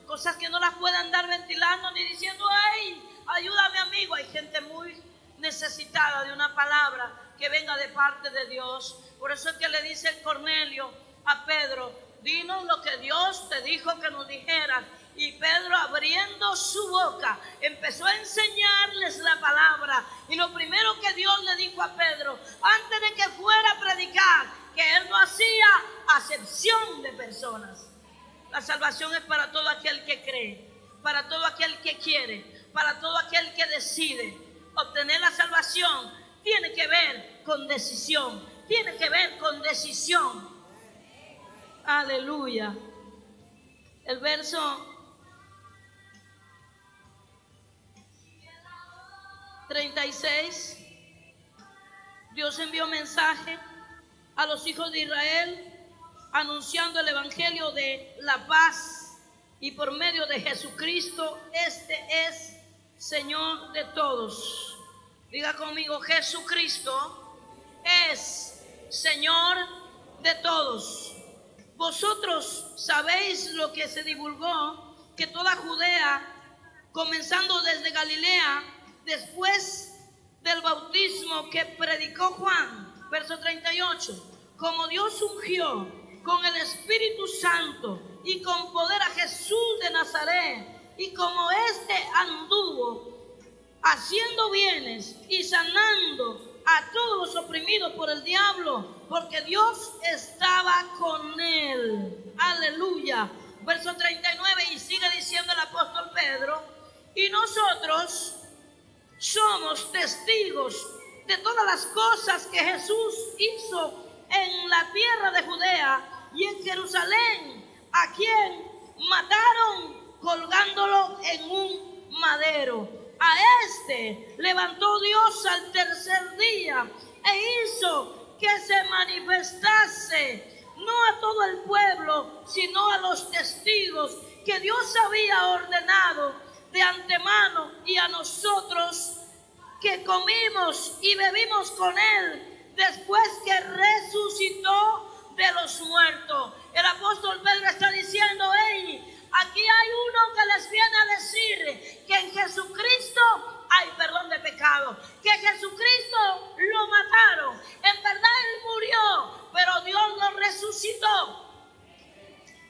Speaker 1: cosas que no las pueden andar ventilando ni diciendo, ay, ayúdame amigo. Hay gente muy necesitada de una palabra que venga de parte de Dios. Por eso es que le dice Cornelio a Pedro, dinos lo que Dios te dijo que nos dijeras. Y Pedro, abriendo su boca, empezó a enseñarles la palabra. Y lo primero que Dios le dijo a Pedro, antes de que fuera a predicar, que él no hacía acepción de personas. La salvación es para todo aquel que cree, para todo aquel que quiere, para todo aquel que decide. Obtener la salvación tiene que ver con decisión, tiene que ver con decisión. Aleluya. El verso 36, Dios envió mensaje a los hijos de Israel anunciando el evangelio de la paz, y por medio de Jesucristo, este es Señor de todos. Diga conmigo, Jesucristo es Señor de todos. Vosotros sabéis lo que se divulgó, que toda Judea, comenzando desde Galilea, después del bautismo que predicó Juan, verso 38, como Dios ungió con el Espíritu Santo y con poder a Jesús de Nazaret, y como éste anduvo haciendo bienes y sanando a todos los oprimidos por el diablo, porque Dios estaba con él. Aleluya. Verso 39, y sigue diciendo el apóstol Pedro, y nosotros somos testigos de todas las cosas que Jesús hizo en la tierra de Judea y en Jerusalén, a quien mataron colgándolo en un madero. A este levantó Dios al tercer día e hizo que se manifestase no a todo el pueblo, sino a los testigos que Dios había ordenado de antemano, y a nosotros que comimos y bebimos con él después que resucitó de los muertos. El apóstol Pedro está diciendo, hey, aquí hay uno que les viene a decir que en Jesucristo hay perdón de pecado, que Jesucristo lo mataron, en verdad él murió, pero Dios lo resucitó.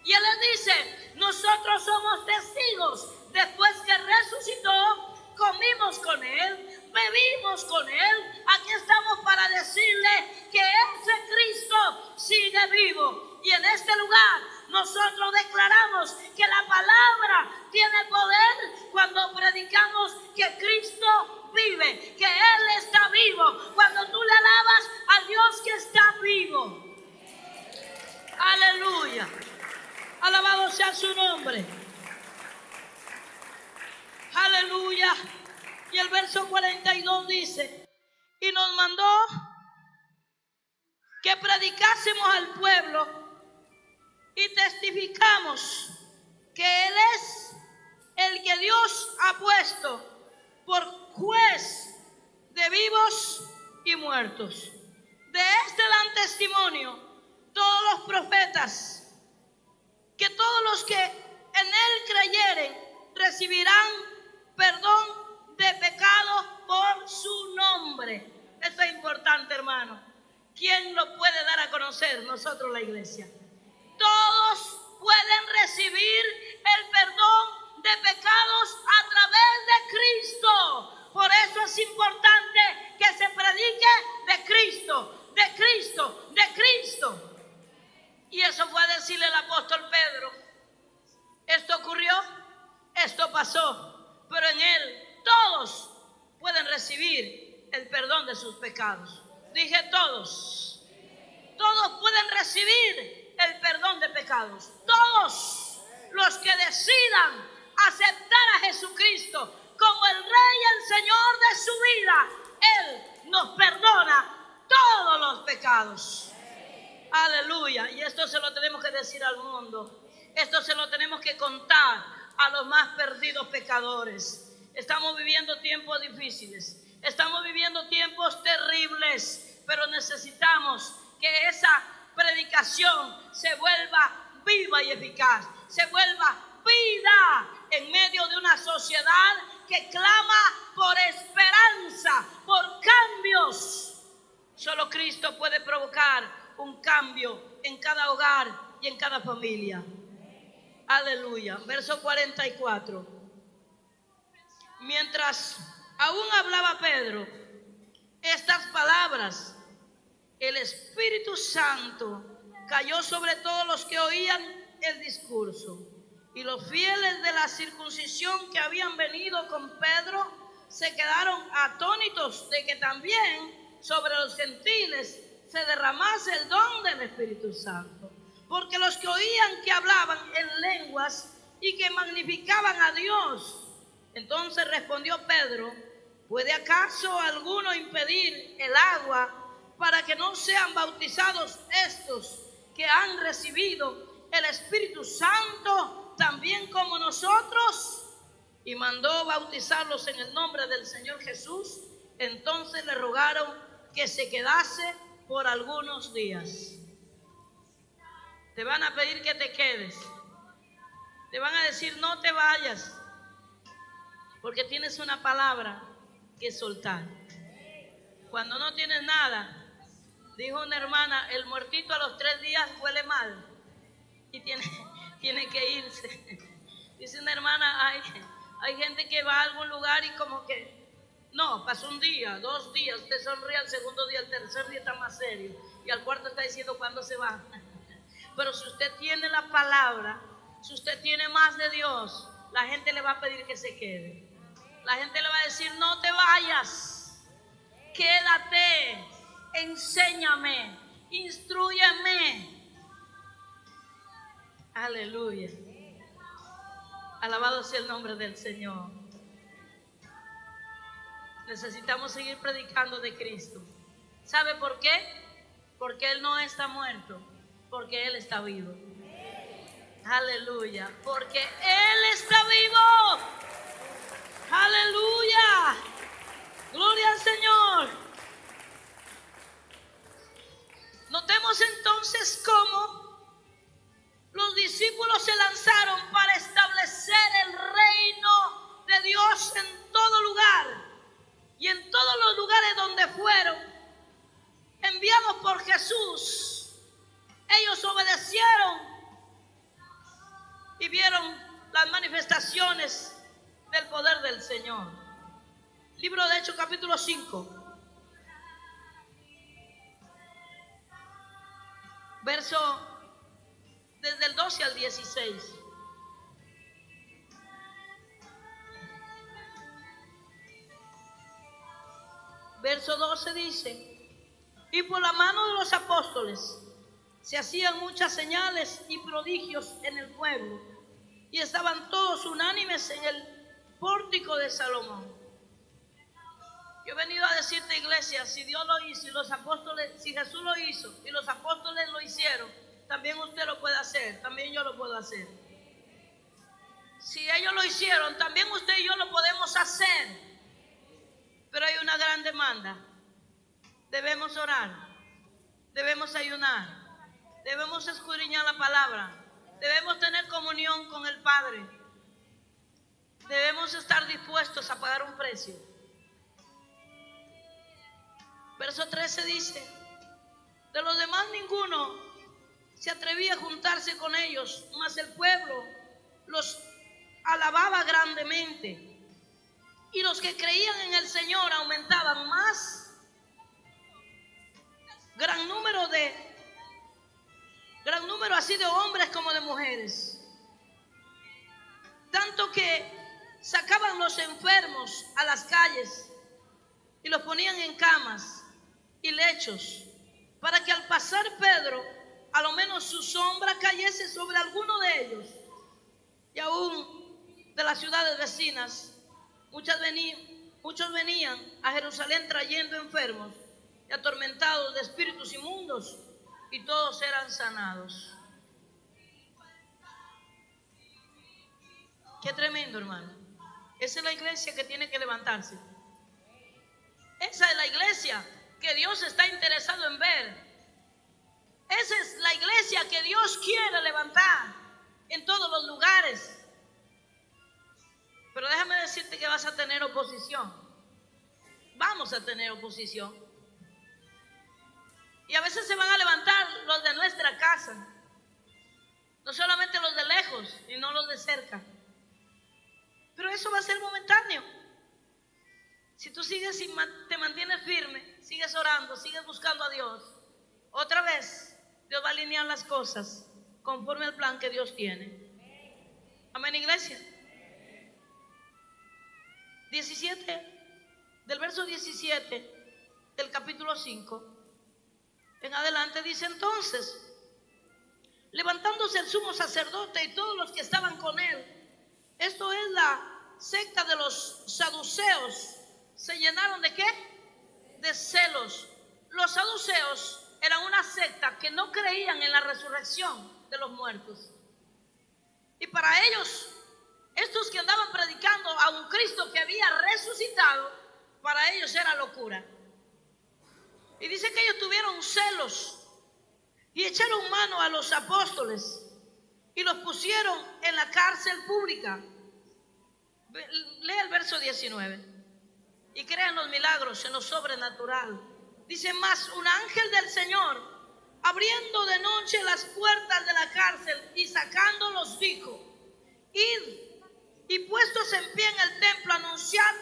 Speaker 1: Y él les dice, nosotros somos testigos. Después que resucitó, comimos con él, bebimos con él. Aquí estamos para decirle que ese Cristo sigue vivo. Y en este lugar nosotros declaramos que la palabra tiene poder cuando predicamos que Cristo vive, que Él está vivo. Cuando tú le alabas a Dios que está vivo. Aleluya. Alabado sea su nombre. Aleluya. Y el verso 42 dice, y nos mandó que predicásemos al pueblo y testificamos que Él es el que Dios ha puesto por juez de vivos y muertos. De este dan testimonio todos los profetas, que todos los que en Él creyeren recibirán perdón de pecados por su nombre. Eso es importante, hermano. ¿Quién lo puede dar a conocer? Nosotros, la iglesia. Todos pueden recibir el perdón de pecados a través de Cristo. Por eso es importante que se predique de Cristo, de Cristo, de Cristo. Y eso fue a decirle el apóstol Pedro. Esto ocurrió, esto pasó, pero en Él todos pueden recibir el perdón de sus pecados. Dije todos. Todos pueden recibir el perdón de pecados. Todos los que decidan aceptar a Jesucristo como el Rey y el Señor de su vida, Él nos perdona todos los pecados. Aleluya. Y esto se lo tenemos que decir al mundo. Esto se lo tenemos que contar a los más perdidos pecadores. Estamos viviendo tiempos difíciles. Estamos viviendo tiempos terribles. Pero necesitamos que esa predicación se vuelva viva y eficaz. Se vuelva vida en medio de una sociedad que clama por esperanza, por cambios. Solo Cristo puede provocar un cambio en cada hogar y en cada familia. Aleluya. Verso 44. Mientras aún hablaba Pedro estas palabras, el Espíritu Santo cayó sobre todos los que oían el discurso. Y los fieles de la circuncisión que habían venido con Pedro se quedaron atónitos de que también sobre los gentiles se derramase el don del Espíritu Santo. Porque los que oían que hablaban en lenguas y que magnificaban a Dios. Entonces respondió Pedro: ¿puede acaso alguno impedir el agua para que no sean bautizados estos que han recibido el Espíritu Santo también como nosotros? Y mandó bautizarlos en el nombre del Señor Jesús. Entonces le rogaron que se quedase por algunos días. Te van a pedir que te quedes. Te van a decir: no te vayas, porque tienes una palabra que soltar. Cuando no tienes nada, dijo una hermana, el muertito a los 3 días huele mal y tiene que irse. Dice una hermana, hay gente que va a algún lugar y como que, no, pasó un día, 2 días, usted sonríe, al segundo día, al tercer día está más serio y al cuarto está diciendo cuándo se va. Pero si usted tiene la palabra, si usted tiene más de Dios, la gente le va a pedir que se quede. La gente le va a decir: no te vayas, quédate, enséñame, instrúyeme. Aleluya. Alabado sea el nombre del Señor. Necesitamos seguir predicando de Cristo. ¿Sabe por qué? Porque Él no está muerto, porque Él está vivo. Aleluya. Porque Él está vivo. Aleluya. Gloria al Señor. Notemos entonces cómo los discípulos se lanzaron para establecer el reino de Dios en todo lugar. Y en todos los lugares donde fueron enviados por Jesús, ellos obedecieron y vieron las manifestaciones del poder del Señor. Libro de Hechos, capítulo 5, verso desde el 12 al 16. Verso 12 dice: y por la mano de los apóstoles se hacían muchas señales y prodigios en el pueblo, y estaban todos unánimes en el pórtico de Salomón. Yo he venido a decirte, iglesia, si Dios lo hizo y los apóstoles, si Jesús lo hizo y los apóstoles lo hicieron, también usted lo puede hacer, también yo lo puedo hacer. Si ellos lo hicieron, también usted y yo lo podemos hacer. Pero hay una gran demanda. Debemos orar, debemos ayunar, debemos escudriñar la palabra, debemos tener comunión con el Padre, debemos estar dispuestos a pagar un precio. Verso 13 dice: de los demás ninguno se atrevía a juntarse con ellos, mas el pueblo los alababa grandemente. Y los que creían en el Señor aumentaban más. Gran número así de hombres como de mujeres. Tanto que sacaban los enfermos a las calles y los ponían en camas y lechos, para que al pasar Pedro, a lo menos su sombra cayese sobre alguno de ellos. Y aún de las ciudades vecinas, muchos venían a Jerusalén trayendo enfermos y atormentados de espíritus inmundos, y todos eran sanados. Qué tremendo, hermano. Esa es la iglesia que tiene que levantarse. Esa es la iglesia que Dios está interesado en ver. Esa es la iglesia que Dios quiere levantar en todos los lugares. Pero déjame decirte que vas a tener oposición. Vamos a tener oposición. Y a veces se van a levantar los de nuestra casa. No solamente los de lejos, sino de cerca. Pero eso va a ser momentáneo. Si tú sigues y te mantienes firme, sigues orando, sigues buscando a Dios, otra vez Dios va a alinear las cosas conforme al plan que Dios tiene. Amén, iglesia. 17, del verso 17 del capítulo 5 en adelante dice: entonces, levantándose el sumo sacerdote y todos los que estaban con él, esto es la secta de los saduceos, se llenaron ¿de qué? De celos. Los saduceos eran una secta que no creían en la resurrección de los muertos. Y para ellos, estos que andaban predicando a un Cristo que había resucitado, para ellos era locura. Y dice que ellos tuvieron celos y echaron mano a los apóstoles y los pusieron en la cárcel pública. Lea el verso 19 y crean los milagros en lo sobrenatural. Dice: mas un ángel del Señor, abriendo de noche las puertas de la cárcel y sacándolos, dijo: id y puestos en pie en el templo, anunciad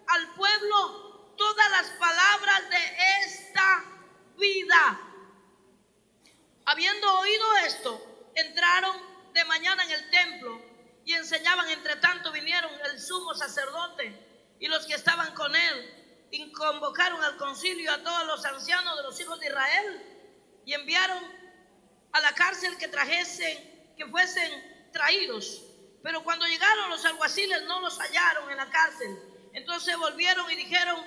Speaker 1: al pueblo todas las palabras de esta vida. Habiendo oído esto, entraron de mañana en el templo y enseñaban. Entre tanto vinieron el sumo sacerdote y los que estaban con él, y convocaron al concilio a todos los ancianos de los hijos de Israel, y enviaron a la cárcel que fuesen traídos. Pero cuando llegaron, los alguaciles no los hallaron en la cárcel. Entonces volvieron y dijeron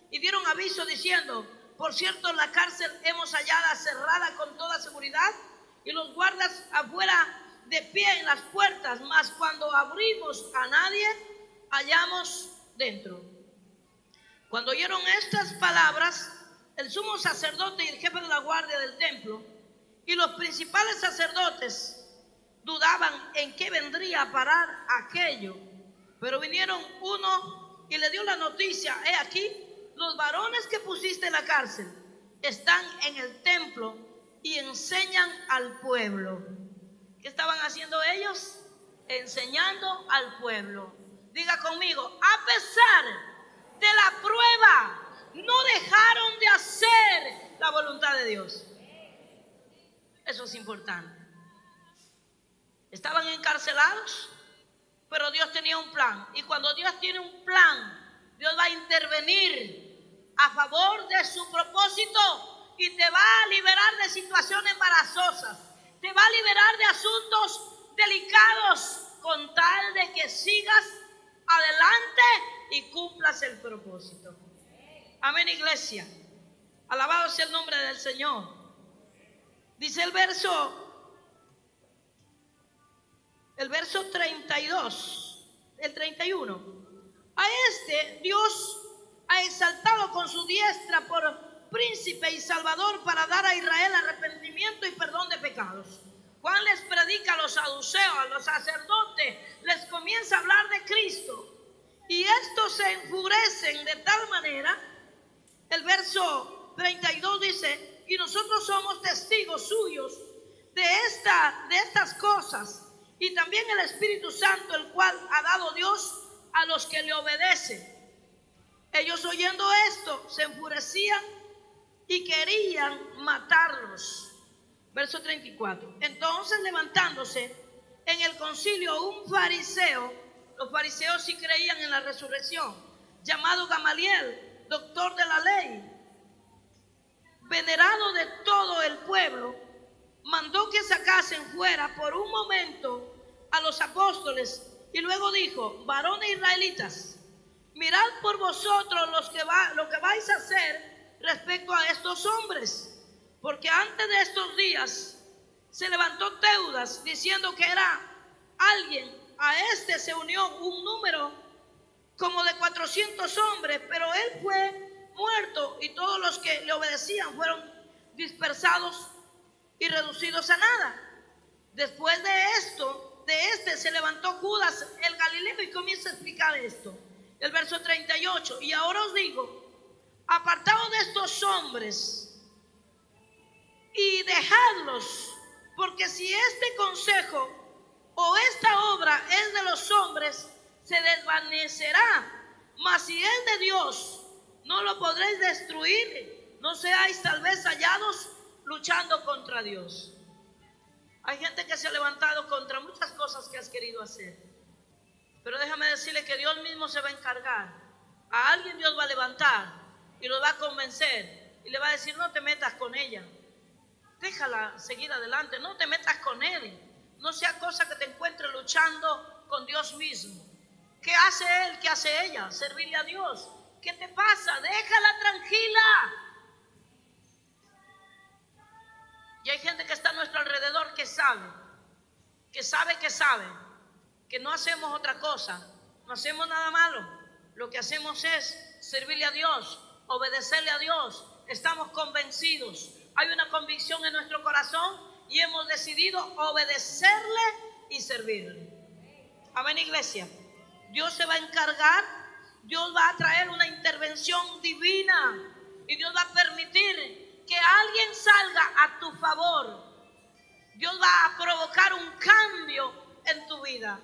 Speaker 1: y dieron aviso diciendo: por cierto, la cárcel hemos hallada cerrada con toda seguridad y los guardas afuera de pie en las puertas, mas cuando abrimos a nadie hallamos dentro. Cuando oyeron estas palabras, el sumo sacerdote y el jefe de la guardia del templo y los principales sacerdotes dudaban en qué vendría a parar aquello. Pero vinieron uno y le dio la noticia: he aquí, los varones que pusiste en la cárcel están en el templo y enseñan al pueblo. ¿Qué estaban haciendo ellos? Enseñando al pueblo. Diga conmigo: a pesar de la prueba, no dejaron de hacer la voluntad de Dios. Eso es importante. Estaban encarcelados, pero Dios tenía un plan. Y cuando Dios tiene un plan, Dios va a intervenir a favor de su propósito y te va a liberar de situaciones embarazosas. Te va a liberar de asuntos delicados con tal de que sigas adelante y cumplas el propósito. Amén, iglesia. Alabado sea el nombre del Señor. Dice el verso 32, el 31. A este Dios ha exaltado con su diestra por príncipe y salvador para dar a Israel arrepentimiento y perdón de pecados. Juan les predica a los saduceos, a los sacerdotes, les comienza a hablar de Cristo. Y estos se enfurecen de tal manera. El verso 32 dice: y nosotros somos testigos suyos de estas cosas, y también el Espíritu Santo, el cual ha dado Dios a los que le obedecen. Ellos, oyendo esto, se enfurecían y querían matarlos. Verso 34. Entonces, levantándose en el concilio un fariseo, los fariseos sí creían en la resurrección, llamado Gamaliel, doctor de la ley, venerado de todo el pueblo, mandó que sacasen fuera por un momento a los apóstoles y luego dijo: varones israelitas, mirad por vosotros lo que vais a hacer respecto a estos hombres, porque antes de estos días se levantó Teudas diciendo que era alguien. A este se unió un número como de 400 hombres, pero él fue muerto y todos los que le obedecían fueron dispersados y reducidos a nada. Después de este se levantó Judas el Galileo y comienza a explicar esto. El verso 38: y ahora os digo, apartaos de estos hombres y dejadlos, porque si este consejo o esta obra es de los hombres, se desvanecerá. Mas si es de Dios, no lo podréis destruir. No seáis tal vez hallados luchando contra Dios. Hay gente que se ha levantado contra muchas cosas que has querido hacer. Pero déjame decirle que Dios mismo se va a encargar. A alguien Dios va a levantar y lo va a convencer. Y le va a decir, no te metas con ella. Déjala seguir adelante. No te metas con él. No sea cosa que te encuentres luchando con Dios mismo. ¿Qué hace él? ¿Qué hace ella? Servirle a Dios. ¿Qué te pasa? Déjala tranquila. Y hay gente que está a nuestro alrededor que sabe, que no hacemos otra cosa, no hacemos nada malo. Lo que hacemos es servirle a Dios, obedecerle a Dios. Estamos convencidos, hay una convicción en nuestro corazón y hemos decidido obedecerle y servirle. Amén, iglesia. Dios se va a encargar, Dios va a traer una intervención divina y Dios va a permitir que alguien salga a tu favor. Dios va a provocar un cambio en tu vida.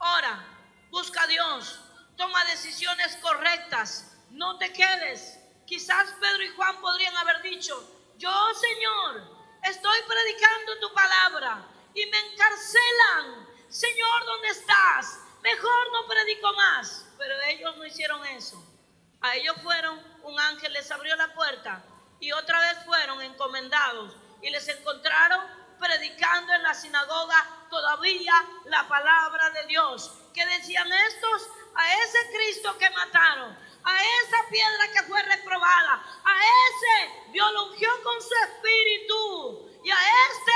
Speaker 1: Ora, busca a Dios, toma decisiones correctas, no te quedes. Quizás Pedro y Juan podrían haber dicho, yo, Señor, estoy predicando tu palabra y me encarcelan. Señor, ¿dónde estás? Mejor no predico más. Pero ellos no hicieron eso. A ellos fueron, un ángel les abrió la puerta y otra vez fueron encomendados y les encontraron predicando en la sinagoga todavía la palabra de Dios. ¿Qué decían estos? A ese Cristo que mataron, a esa piedra que fue reprobada, a ese Dios lo ungió con su espíritu, y a este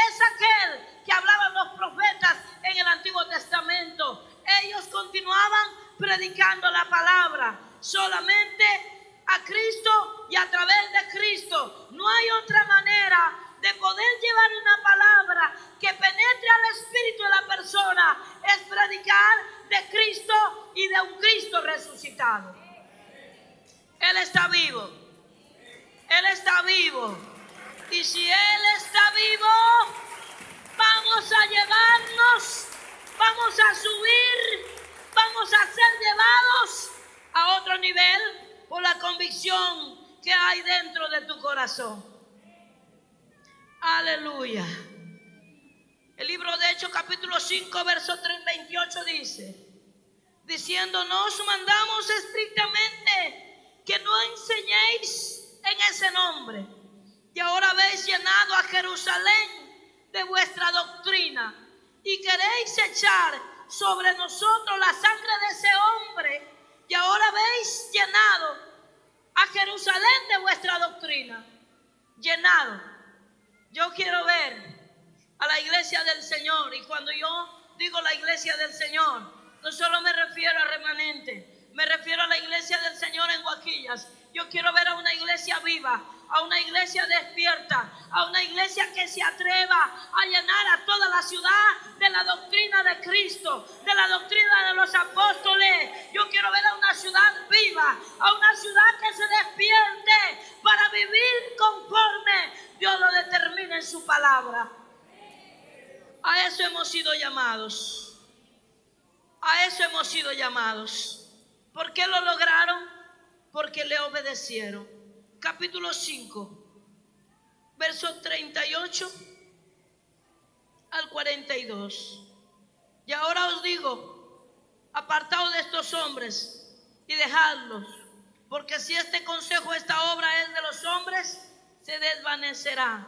Speaker 1: es aquel que hablaban los profetas en el Antiguo Testamento. Ellos continuaban predicando la palabra, solamente a Cristo y a través de Cristo. No hay otra manera de poder llevar una palabra que penetre al espíritu de la persona, es predicar de Cristo y de un Cristo resucitado. Él está vivo. Él está vivo. Y si Él está vivo, vamos a llevarnos, vamos a subir, vamos a ser llevados a otro nivel por la convicción que hay dentro de tu corazón. Aleluya. El libro de Hechos capítulo 5 verso 28 dice, diciendo, no os mandamos estrictamente que no enseñéis en ese nombre, y ahora habéis llenado a Jerusalén de vuestra doctrina y queréis echar sobre nosotros la sangre de ese hombre, y ahora habéis llenado a Jerusalén de vuestra doctrina. Llenado. Yo quiero ver a la iglesia del Señor, y cuando yo digo la iglesia del Señor, no solo me refiero a remanente, me refiero a la iglesia del Señor en Guaquillas. Yo quiero ver a una iglesia viva, a una iglesia despierta, a una iglesia que se atreva a llenar a toda la ciudad de la doctrina de Cristo, de la doctrina de los apóstoles. Yo quiero ver a una ciudad viva, a una ciudad que se despierte para vivir conforme Dios lo determina en su palabra. A eso hemos sido llamados. A eso hemos sido llamados. ¿Por qué lo lograron? Porque le obedecieron. Capítulo 5, versos 38 al 42. Y ahora os digo, apartaos de estos hombres y dejadlos, porque si este consejo, esta obra es de los hombres, se desvanecerá.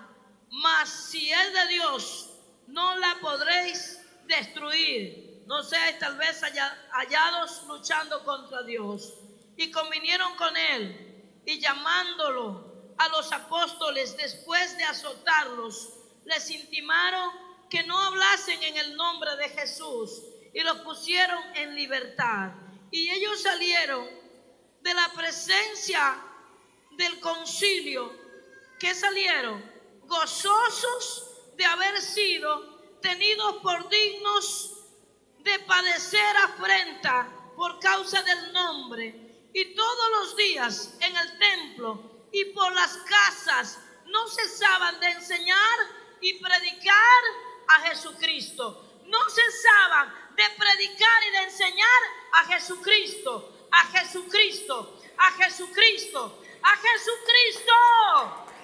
Speaker 1: Mas si es de Dios, no la podréis destruir. No seáis tal vez hallados luchando contra Dios. Y convinieron con él, y llamándolo a los apóstoles después de azotarlos, les intimaron que no hablasen en el nombre de Jesús, y los pusieron en libertad. Y ellos salieron de la presencia del concilio. ¿Qué salieron? Gozosos de haber sido tenidos por dignos de padecer afrenta por causa del nombre. Y todos los días en el templo y por las casas no cesaban de enseñar y predicar a Jesucristo. no cesaban de predicar y de enseñar a Jesucristo, a Jesucristo, a Jesucristo, a Jesucristo.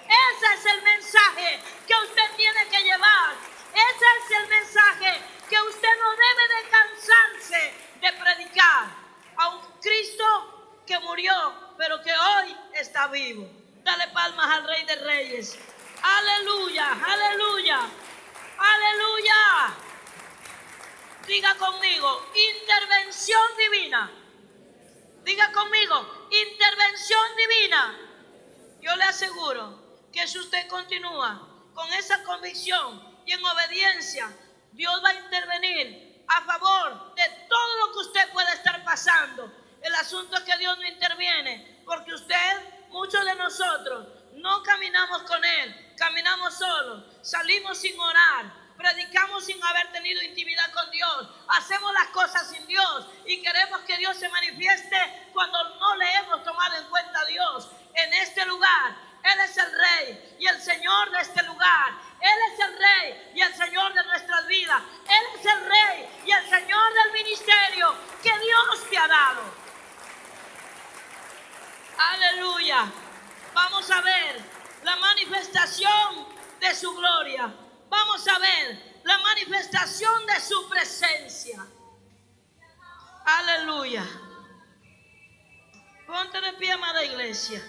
Speaker 1: Ese es el mensaje que usted tiene que llevar. Ese es el mensaje que usted no debe de cansarse de predicar. A un Cristo que murió, pero que hoy está vivo. Dale palmas al Rey de Reyes. Aleluya, aleluya, aleluya. Diga conmigo, intervención divina. Diga conmigo, intervención divina. Yo le aseguro que si usted continúa con esa convicción y en obediencia, Dios va a intervenir a favor de todo lo que usted pueda estar pasando. El asunto es que Dios no interviene, porque muchos de nosotros, no caminamos con Él, caminamos solos, salimos sin orar, predicamos sin haber tenido intimidad con Dios, hacemos las cosas sin Dios y queremos que Dios se manifieste cuando no le hemos tomado en cuenta a Dios. En este lugar, Él es el Rey y el Señor de este lugar. Él es el Rey y el Señor de nuestras vidas. Él es el Rey y el Señor del ministerio que Dios te ha dado. Aleluya. Vamos a ver la manifestación de su gloria. Vamos a ver la manifestación de su presencia. Aleluya. Ponte de pie, amada iglesia.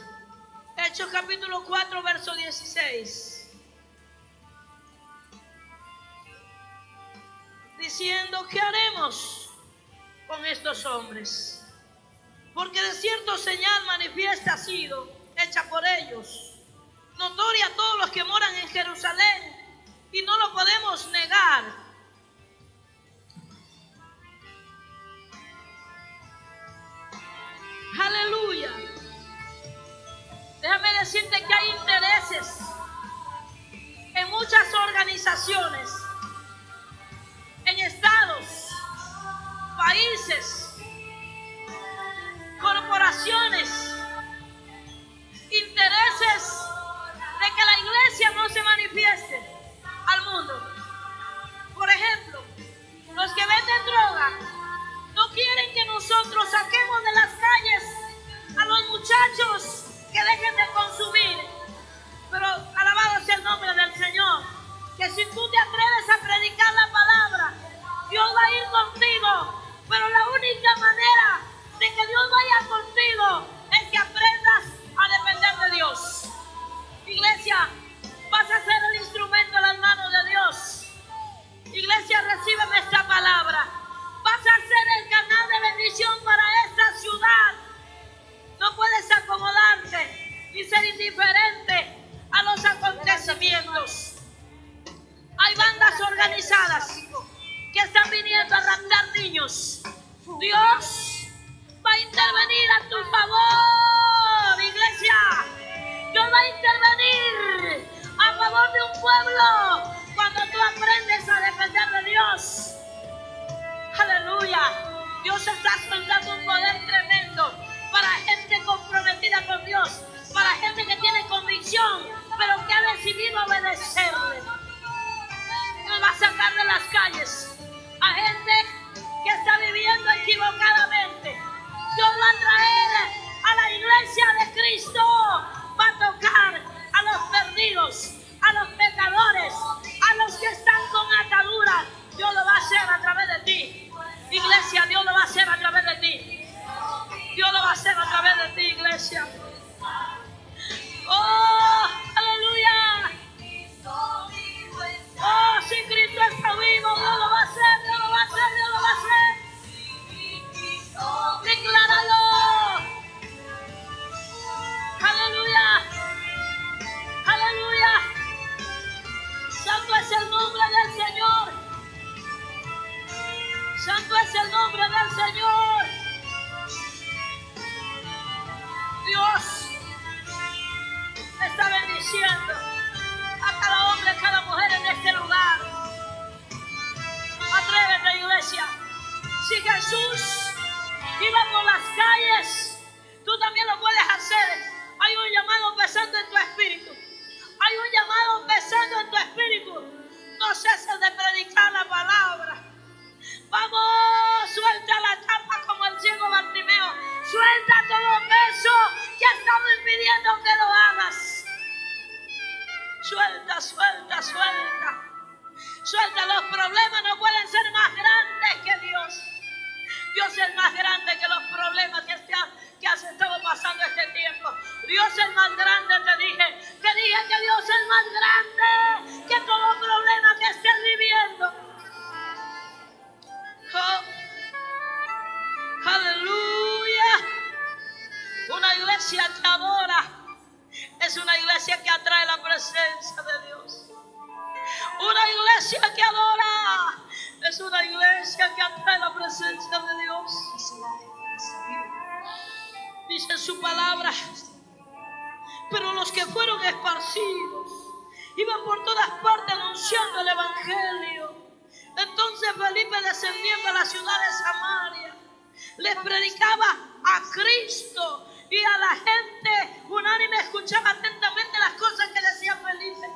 Speaker 1: Hechos capítulo 4, verso 16. Diciendo, ¿qué haremos con estos hombres? Porque de cierto señal manifiesta ha sido hecha por ellos, notoria a todos los que moran en Jerusalén, y no lo podemos negar. Aleluya. Déjame decirte que hay intereses en muchas organizaciones, en estados, países, corporaciones, intereses de que la iglesia no se manifieste al mundo. Por ejemplo, los que venden droga no quieren que nosotros saquemos de las calles a los muchachos que dejen de consumir. Pero alabado sea el nombre del Señor, que si tú te atreves a predicar la palabra, Dios va a ir contigo. Pero la única manera de que Dios vaya contigo es que aprendas a depender de Dios. Iglesia, vas a ser el instrumento en las manos de Dios. Iglesia, recíbeme esta palabra. Vas a ser el canal de bendición para esta ciudad. No puedes acomodarte ni ser indiferente a los acontecimientos. Hay bandas organizadas que están viniendo a raptar niños. Dios va a intervenir a tu favor, iglesia. Dios va a intervenir a favor de un pueblo cuando tú aprendes a depender de Dios. Aleluya. Dios está soltando un poder tremendo para gente comprometida con Dios, para gente que tiene convicción, pero que ha decidido obedecerle. Dios va a sacar de las calles a gente que está viviendo equivocadamente. Dios va a traer a la iglesia de Cristo, va a tocar a los perdidos, a los pecadores, a los que están con ataduras. Dios lo va a hacer a través de ti. Iglesia, Dios lo va a hacer a través de ti. Dios lo va a hacer a través de ti, iglesia. Oh, aleluya. Oh, si Cristo está vivo, Dios lo va a hacer, Dios lo va a hacer, Dios lo va a hacer. Decláralo. Aleluya. Aleluya. Santo es el nombre del Señor. Santo es el nombre del Señor. Dios está bendiciendo a cada hombre, a cada mujer en este lugar. Atrévete, iglesia. Si Jesús iba por las calles, tú también lo puedes hacer. Hay un llamado empezando en tu espíritu. Hay un llamado empezando en tu espíritu. No ceses de predicar la palabra. Suelta, suelta, suelta. Suelta, los problemas no pueden ser más grandes que Dios. Dios es más grande que los problemas que has estado pasando este tiempo. Dios es más grande, te dije. Te dije que Dios es más grande que todo problema que estés viviendo. Oh. Aleluya. Una iglesia que adora es una iglesia que atrae la presencia de Dios. Una iglesia que adora es una iglesia que atrae la presencia de Dios. Dice su palabra, pero los que fueron esparcidos iban por todas partes anunciando el evangelio. Entonces Felipe, descendiendo a la ciudad de Samaria, les predicaba a Cristo, y a la gente unánime escuchaba atentamente las cosas que decía Felipe,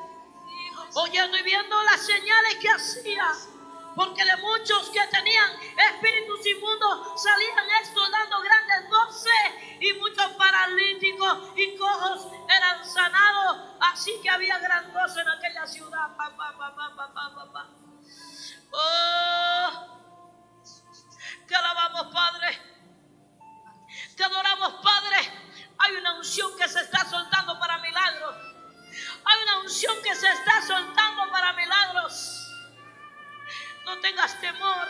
Speaker 1: oyendo y viendo las señales que hacía, porque de muchos que tenían espíritus inmundos salían estos dando grandes voces, y muchos paralíticos y cojos eran sanados. Así que había gran gozo en aquella ciudad. Oh, te alabamos, Padre. Te adoramos, Padre. Hay una unción que se está soltando para milagros. Hay una unción que se está soltando para milagros. No tengas temor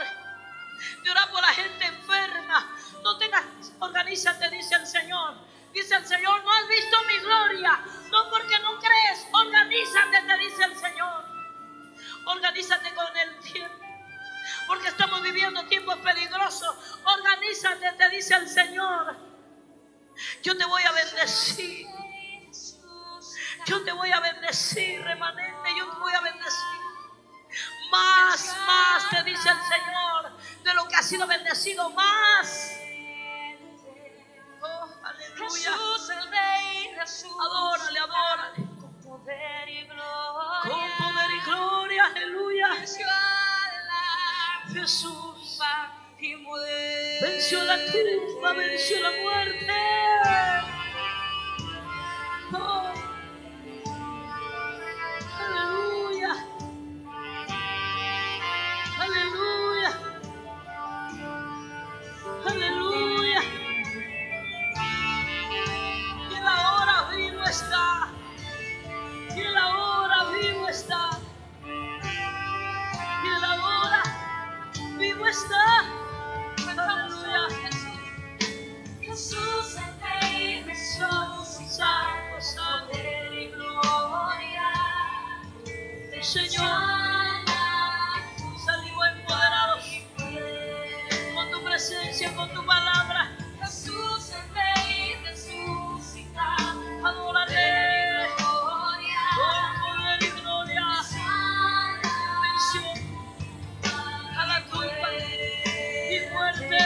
Speaker 1: de orar por la gente enferma. No tengas, organízate, dice el Señor. Dice el Señor, no has visto mi gloria. No porque no crees, organízate, te dice el Señor. Organízate con el tiempo, porque estamos viviendo tiempos peligrosos. Organízate, te dice el Señor. Yo te voy a bendecir. Yo te voy a bendecir, remanente. Yo te voy a bendecir. Más, te dice el Señor, de lo que ha sido bendecido, más. Oh, aleluya. Adórale, adórale. Con poder y gloria, aleluya. Jesús venció la tumba, venció la muerte. Oh, aleluya, aleluya, aleluya. Y la hora vivo está, y la hora vivo está, y la hora vivo está. Aleluya. Jesús es Rey, Jesús, santo, santo y gloria. Señor, salimos empoderados con tu presencia, con tu palabra. Jesús es Rey, resucita. Adórale. Con poder y gloria. Bendición a la tumba y muerte.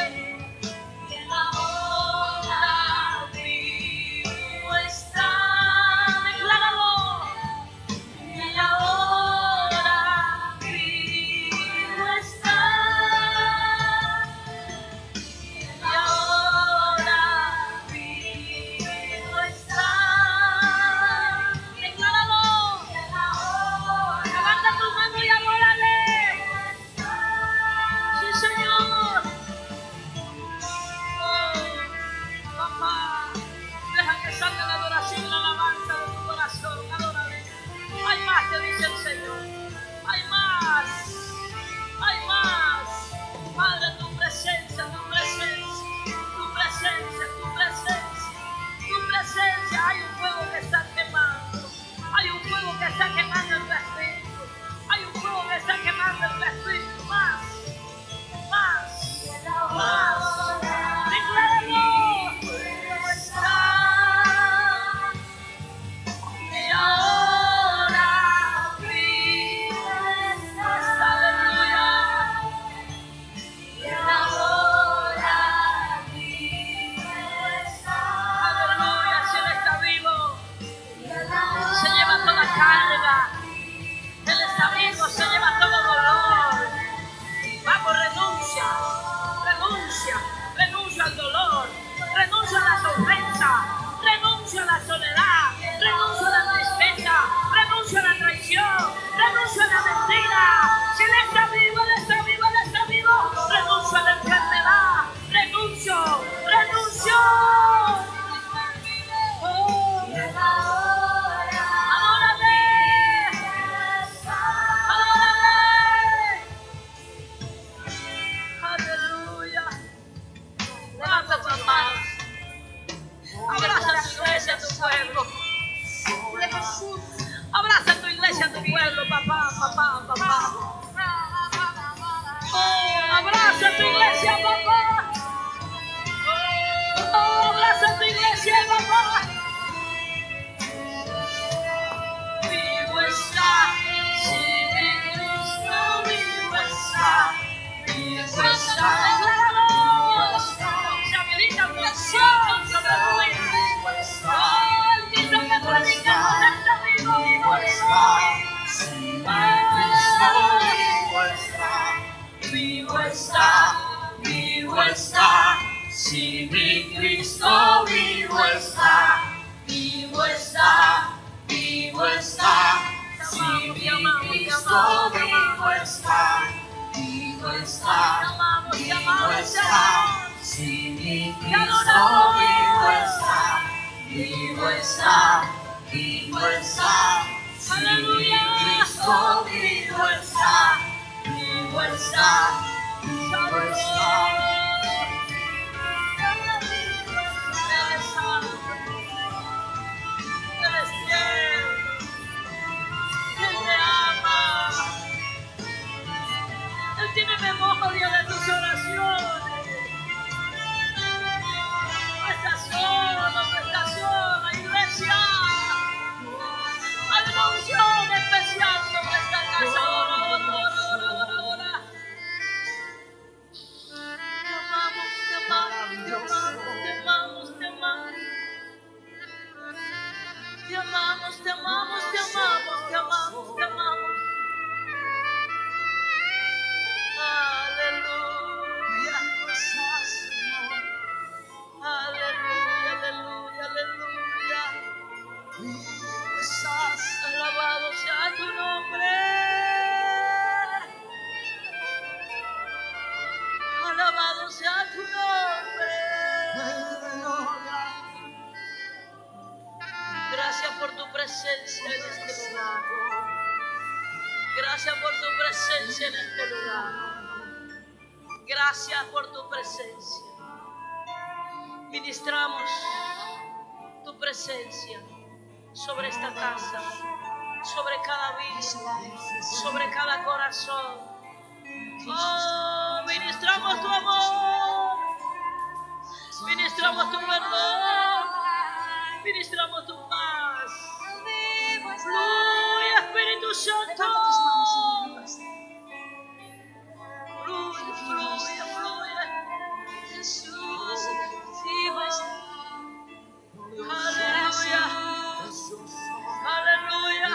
Speaker 1: Renuncia a la soledad, renuncia a la tristeza, renuncia a la cielo, papá, papá, papá. Oh, abraza a tu iglesia, papá. Oh, abraza a tu iglesia, papá. Vivo está, si mi Cristo vivo está. Vivo está, decláralo. Se habilita unción sobre tu vida. Oh, el Cristo que predicamos está vivo, vivo está. Vivo está, vivo está, si mi Cristo vivo está, vivo está, vivo está, si mi Cristo vivo está, vivo está, vivo está, si mi Cristo vivo está, vivo está, vivo está, si mi Cristo vivo está. Vivo está, vivo está. Él es santo, Él es tierno, Él te ama, Él tiene memoria de tus oraciones. No estás solo, no estás sola, iglesia. Hay una unción especial sobre esta casa. Te amamos, te amamos, te amamos, te amamos, te amamos. Aleluya. Aleluya, aleluya, aleluya. Alabado sea tu nombre. Alabado sea tu nombre. Gracias por tu presencia en este lugar. Gracias por tu presencia en este lugar. Gracias por tu presencia. Ministramos tu presencia sobre esta casa, sobre cada vida, sobre cada corazón. Oh, ministramos tu amor, ministramos tu verdad, ministramos tu paz. Fluye, Espíritu Santo. Fluye, fluye, fluye. Jesús, aleluya, aleluya,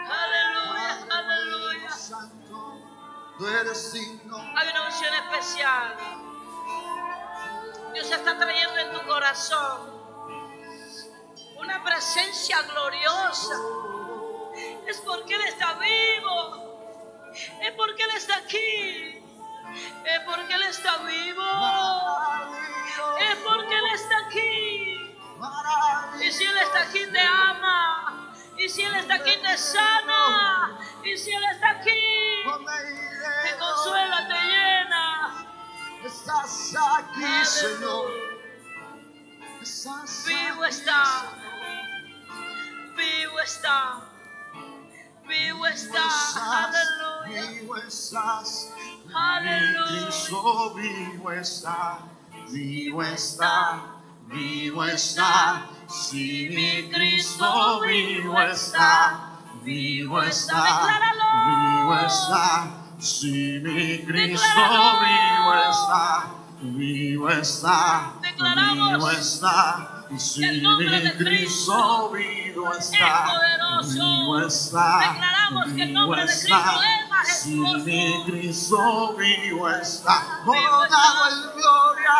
Speaker 1: aleluya, aleluya. Hay una unción especial. Dios está trayendo en tu corazón una presencia gloriosa. Es porque Él está vivo. Es porque Él está aquí. Es porque Él está vivo. Es porque Él está aquí. Y si Él está aquí te ama. Y si Él está aquí te sana. Y si Él está aquí te consuela, te llena.
Speaker 2: Estás aquí, Señor.
Speaker 1: Vivo está. Vivo está. Vivo está. Aleluya.
Speaker 2: Vivo estás.
Speaker 1: Aleluya.
Speaker 2: Cristo vivo está. Vivo está. Vivo está. Si mi Cristo vivo está. Vivo está. Vivo está. Si mi Cristo vivo está. Vivo está. Vivo está. Si mi Cristo vivo está. Vivo está.
Speaker 1: Declaramos que el nombre de Cristo es majestuoso.
Speaker 2: Si mi Cristo vivo está. Coronado en gloria.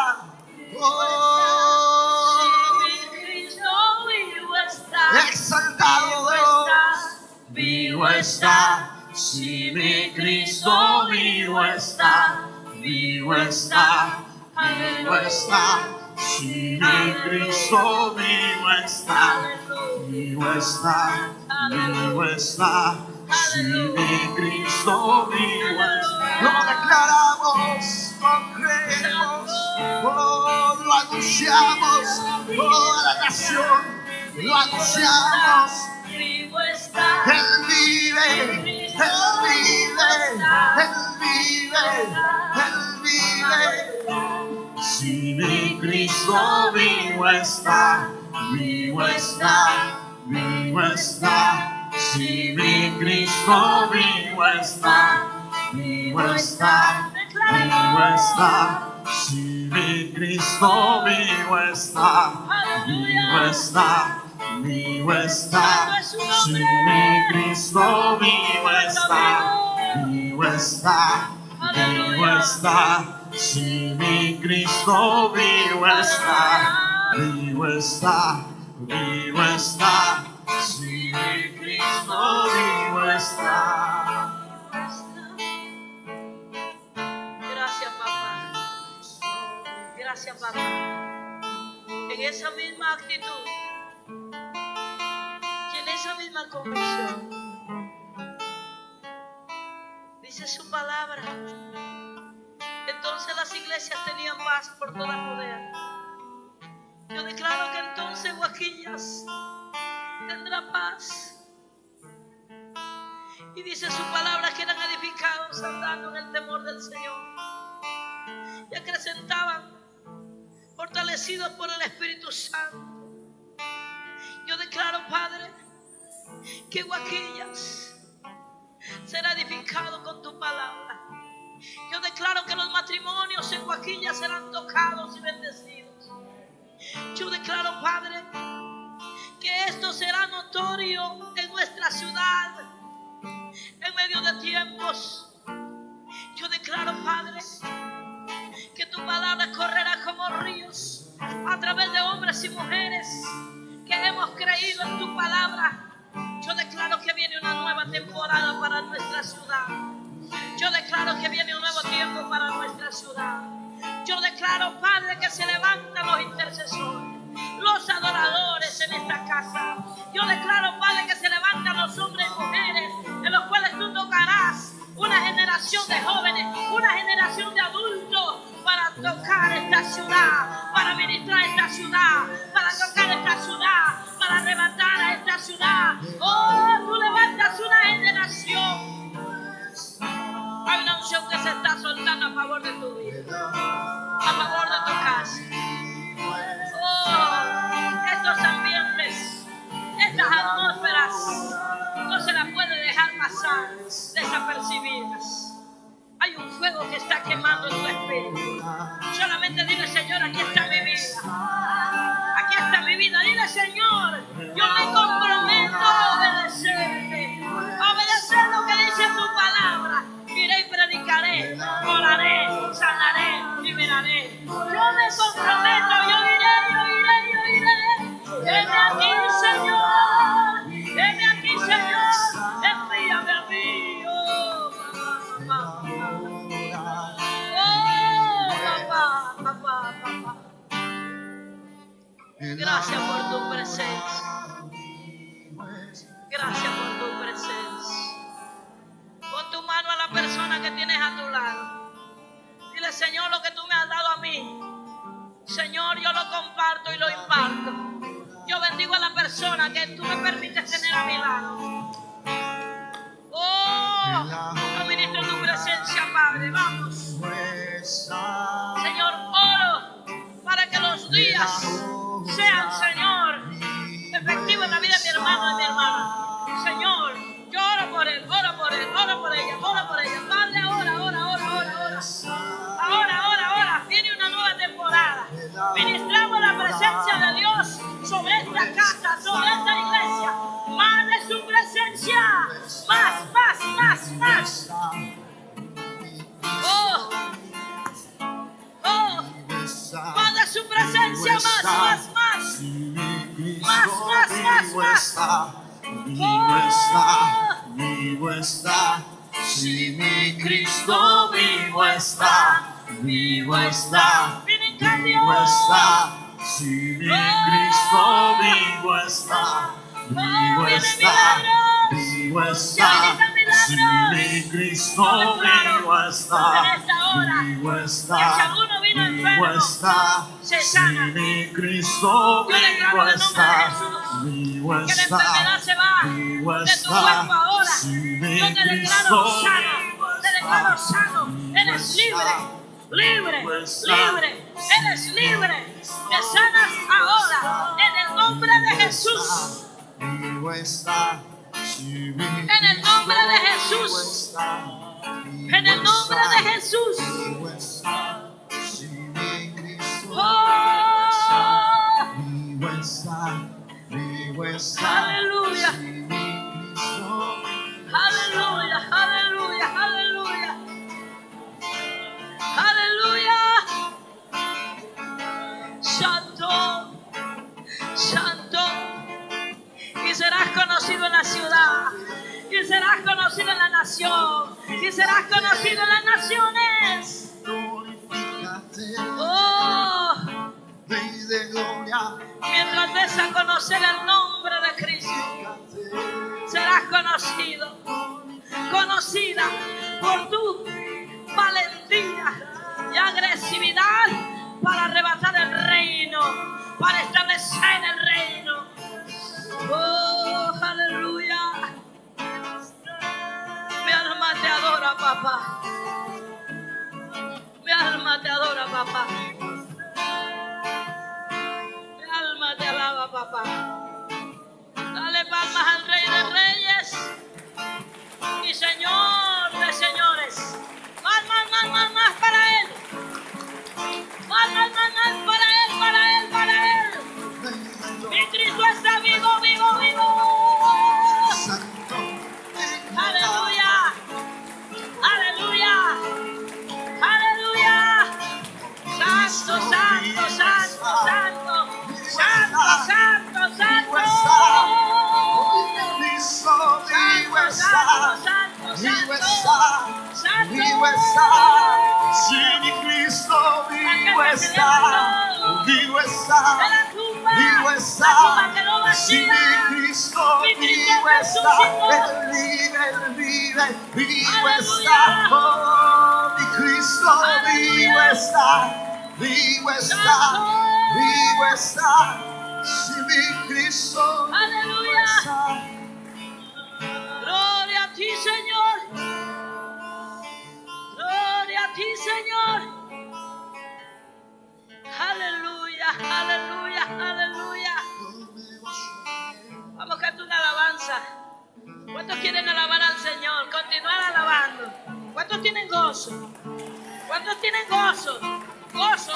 Speaker 2: Oh,
Speaker 1: Si mi Cristo vivo está.
Speaker 2: exaltado Dios. Vivo está. Si mi Cristo vivo está. Vivo está. Vivo está. Si mi Cristo vivo está. Vivo está. Vivo está. Si mi Cristo vivo está. Lo declaramos, lo creemos, lo anunciamos, toda la nación, lo anunciamos.
Speaker 1: Vivo está.
Speaker 2: Él vive. Él vive, Él vive. Si mi Cristo vivo está, vivo está, vivo está. Si mi Cristo vivo está, vivo está, vivo está. Si mi Cristo vivo está, vivo está, vivo está. Si mi Cristo vivo está, vivo está, vivo está. Si mi Cristo vivo está, vivo está, vivo está. Si mi Cristo vivo está.
Speaker 1: Gracias, papá. Gracias, papá. En esa misma actitud y en esa misma convicción, dice su palabra. Entonces las iglesias tenían paz por toda Judea. Yo declaro que entonces Guaquillas tendrá paz. Y dice su palabra que eran edificados andando en el temor del Señor. Y acrecentaban, fortalecidos por el Espíritu Santo. Yo declaro, Padre, que Guaquillas será edificado con tu palabra. Yo declaro que los matrimonios en Guaquillas serán tocados y bendecidos. Yo declaro, Padre, que esto será notorio en nuestra ciudad en medio de tiempos. Yo declaro, Padre, que tu palabra correrá como ríos a través de hombres y mujeres que hemos creído en tu palabra. Yo declaro que viene una nueva temporada para nuestra ciudad. Yo declaro que viene un nuevo tiempo para nuestra ciudad. Yo declaro, Padre, que se levantan los intercesores, los adoradores en esta casa. Yo declaro, Padre, que se levantan los hombres y mujeres en los cuales tú tocarás una generación de jóvenes, una generación de adultos para tocar esta ciudad, para ministrar esta ciudad, para tocar esta ciudad, para arrebatar a esta ciudad. Oh, tú levantas una generación. Hay una unción que se está soltando a favor de tu vida, a favor de tu casa. Oh, estos ambientes, estas atmósferas, no se las puede dejar pasar desapercibidas. Hay un fuego que está quemando en tu espíritu. Solamente dile, Señor, aquí está mi vida. Aquí está mi vida. Dile, Señor, yo me comprometo a obedecerte, a obedecer lo que dice tu palabra. Iré y predicaré, oraré, sanaré, liberaré. Yo me comprometo, yo iré. Heme aquí, Señor. Heme aquí, Señor. Envíame a mí. Oh, papá. Gracias por tu presencia. Gracias por tu presencia. Pon tu mano a la persona que tienes a tu lado. Dile, Señor, lo que tú me has dado a mí, Señor, yo lo comparto y lo imparto. Yo bendigo a la persona que tú me permites tener a mi lado. Oh, yo ministro tu presencia, Padre. Vamos. Señor, oro para que los días sean, Señor, efectivos en la vida de mi hermano y mi hermana. Señor, yo oro por él, oro por ella, oro por ella. Padre, ahora. Viene una nueva temporada. Ministramos la presencia de Dios sobre esta casa, sobre esta iglesia. Más de su presencia. Más. Oh. Más de su presencia, más.
Speaker 2: Vivo está, si mi Cristo vivo está, vivo está, vivo está, si mi Cristo vivo está, vivo está, vivo está, si mi Cristo vivo está, vivo está, vivo está, si mi Cristo vivo está, vivo está, vivo está, si mi Cristo
Speaker 1: hermano sano, eres libre, libre, libre, eres libre. Te sanas ahora en el nombre de Jesús. En el nombre de Jesús. En el nombre de Jesús. Aleluya. Aleluya, aleluya, aleluya. Aleluya. Santo, santo. Y serás conocido en la ciudad. Y serás conocido en la nación. Y serás conocido en las naciones. Oh. Mientras des a conocer el nombre de Cristo, serás conocido, conocida por tu valentía y agresividad para arrebatar el reino, para establecer el reino. Oh, aleluya. Mi alma te adora, papá. Mi alma te adora, papá. Te alaba, papá. Dale palmas al Rey de Reyes y Señor de Señores. Más para Él. Más para Él, para Él, para Él. Mi Cristo está vivo, vivo, vivo. Aleluya. Aleluya. Aleluya. Santo, santo, santo, santo. Santo, santo, santo. Santo, santo, santo.
Speaker 2: Vivo está, si mi Cristo vivo está, vivo está, vivo está, si mi Cristo vivo está, Él vive, vivo está, oh, mi Cristo vivo está, vivo está, vivo está, si mi Cristo vivo está.
Speaker 1: Gloria a ti, Señor. Gloria a ti, Señor. Aleluya, aleluya, aleluya. Vamos a cantar una alabanza. ¿Cuántos quieren alabar al Señor? Continuar alabando. ¿Cuántos tienen gozo? ¿Cuántos tienen gozo? Gozo,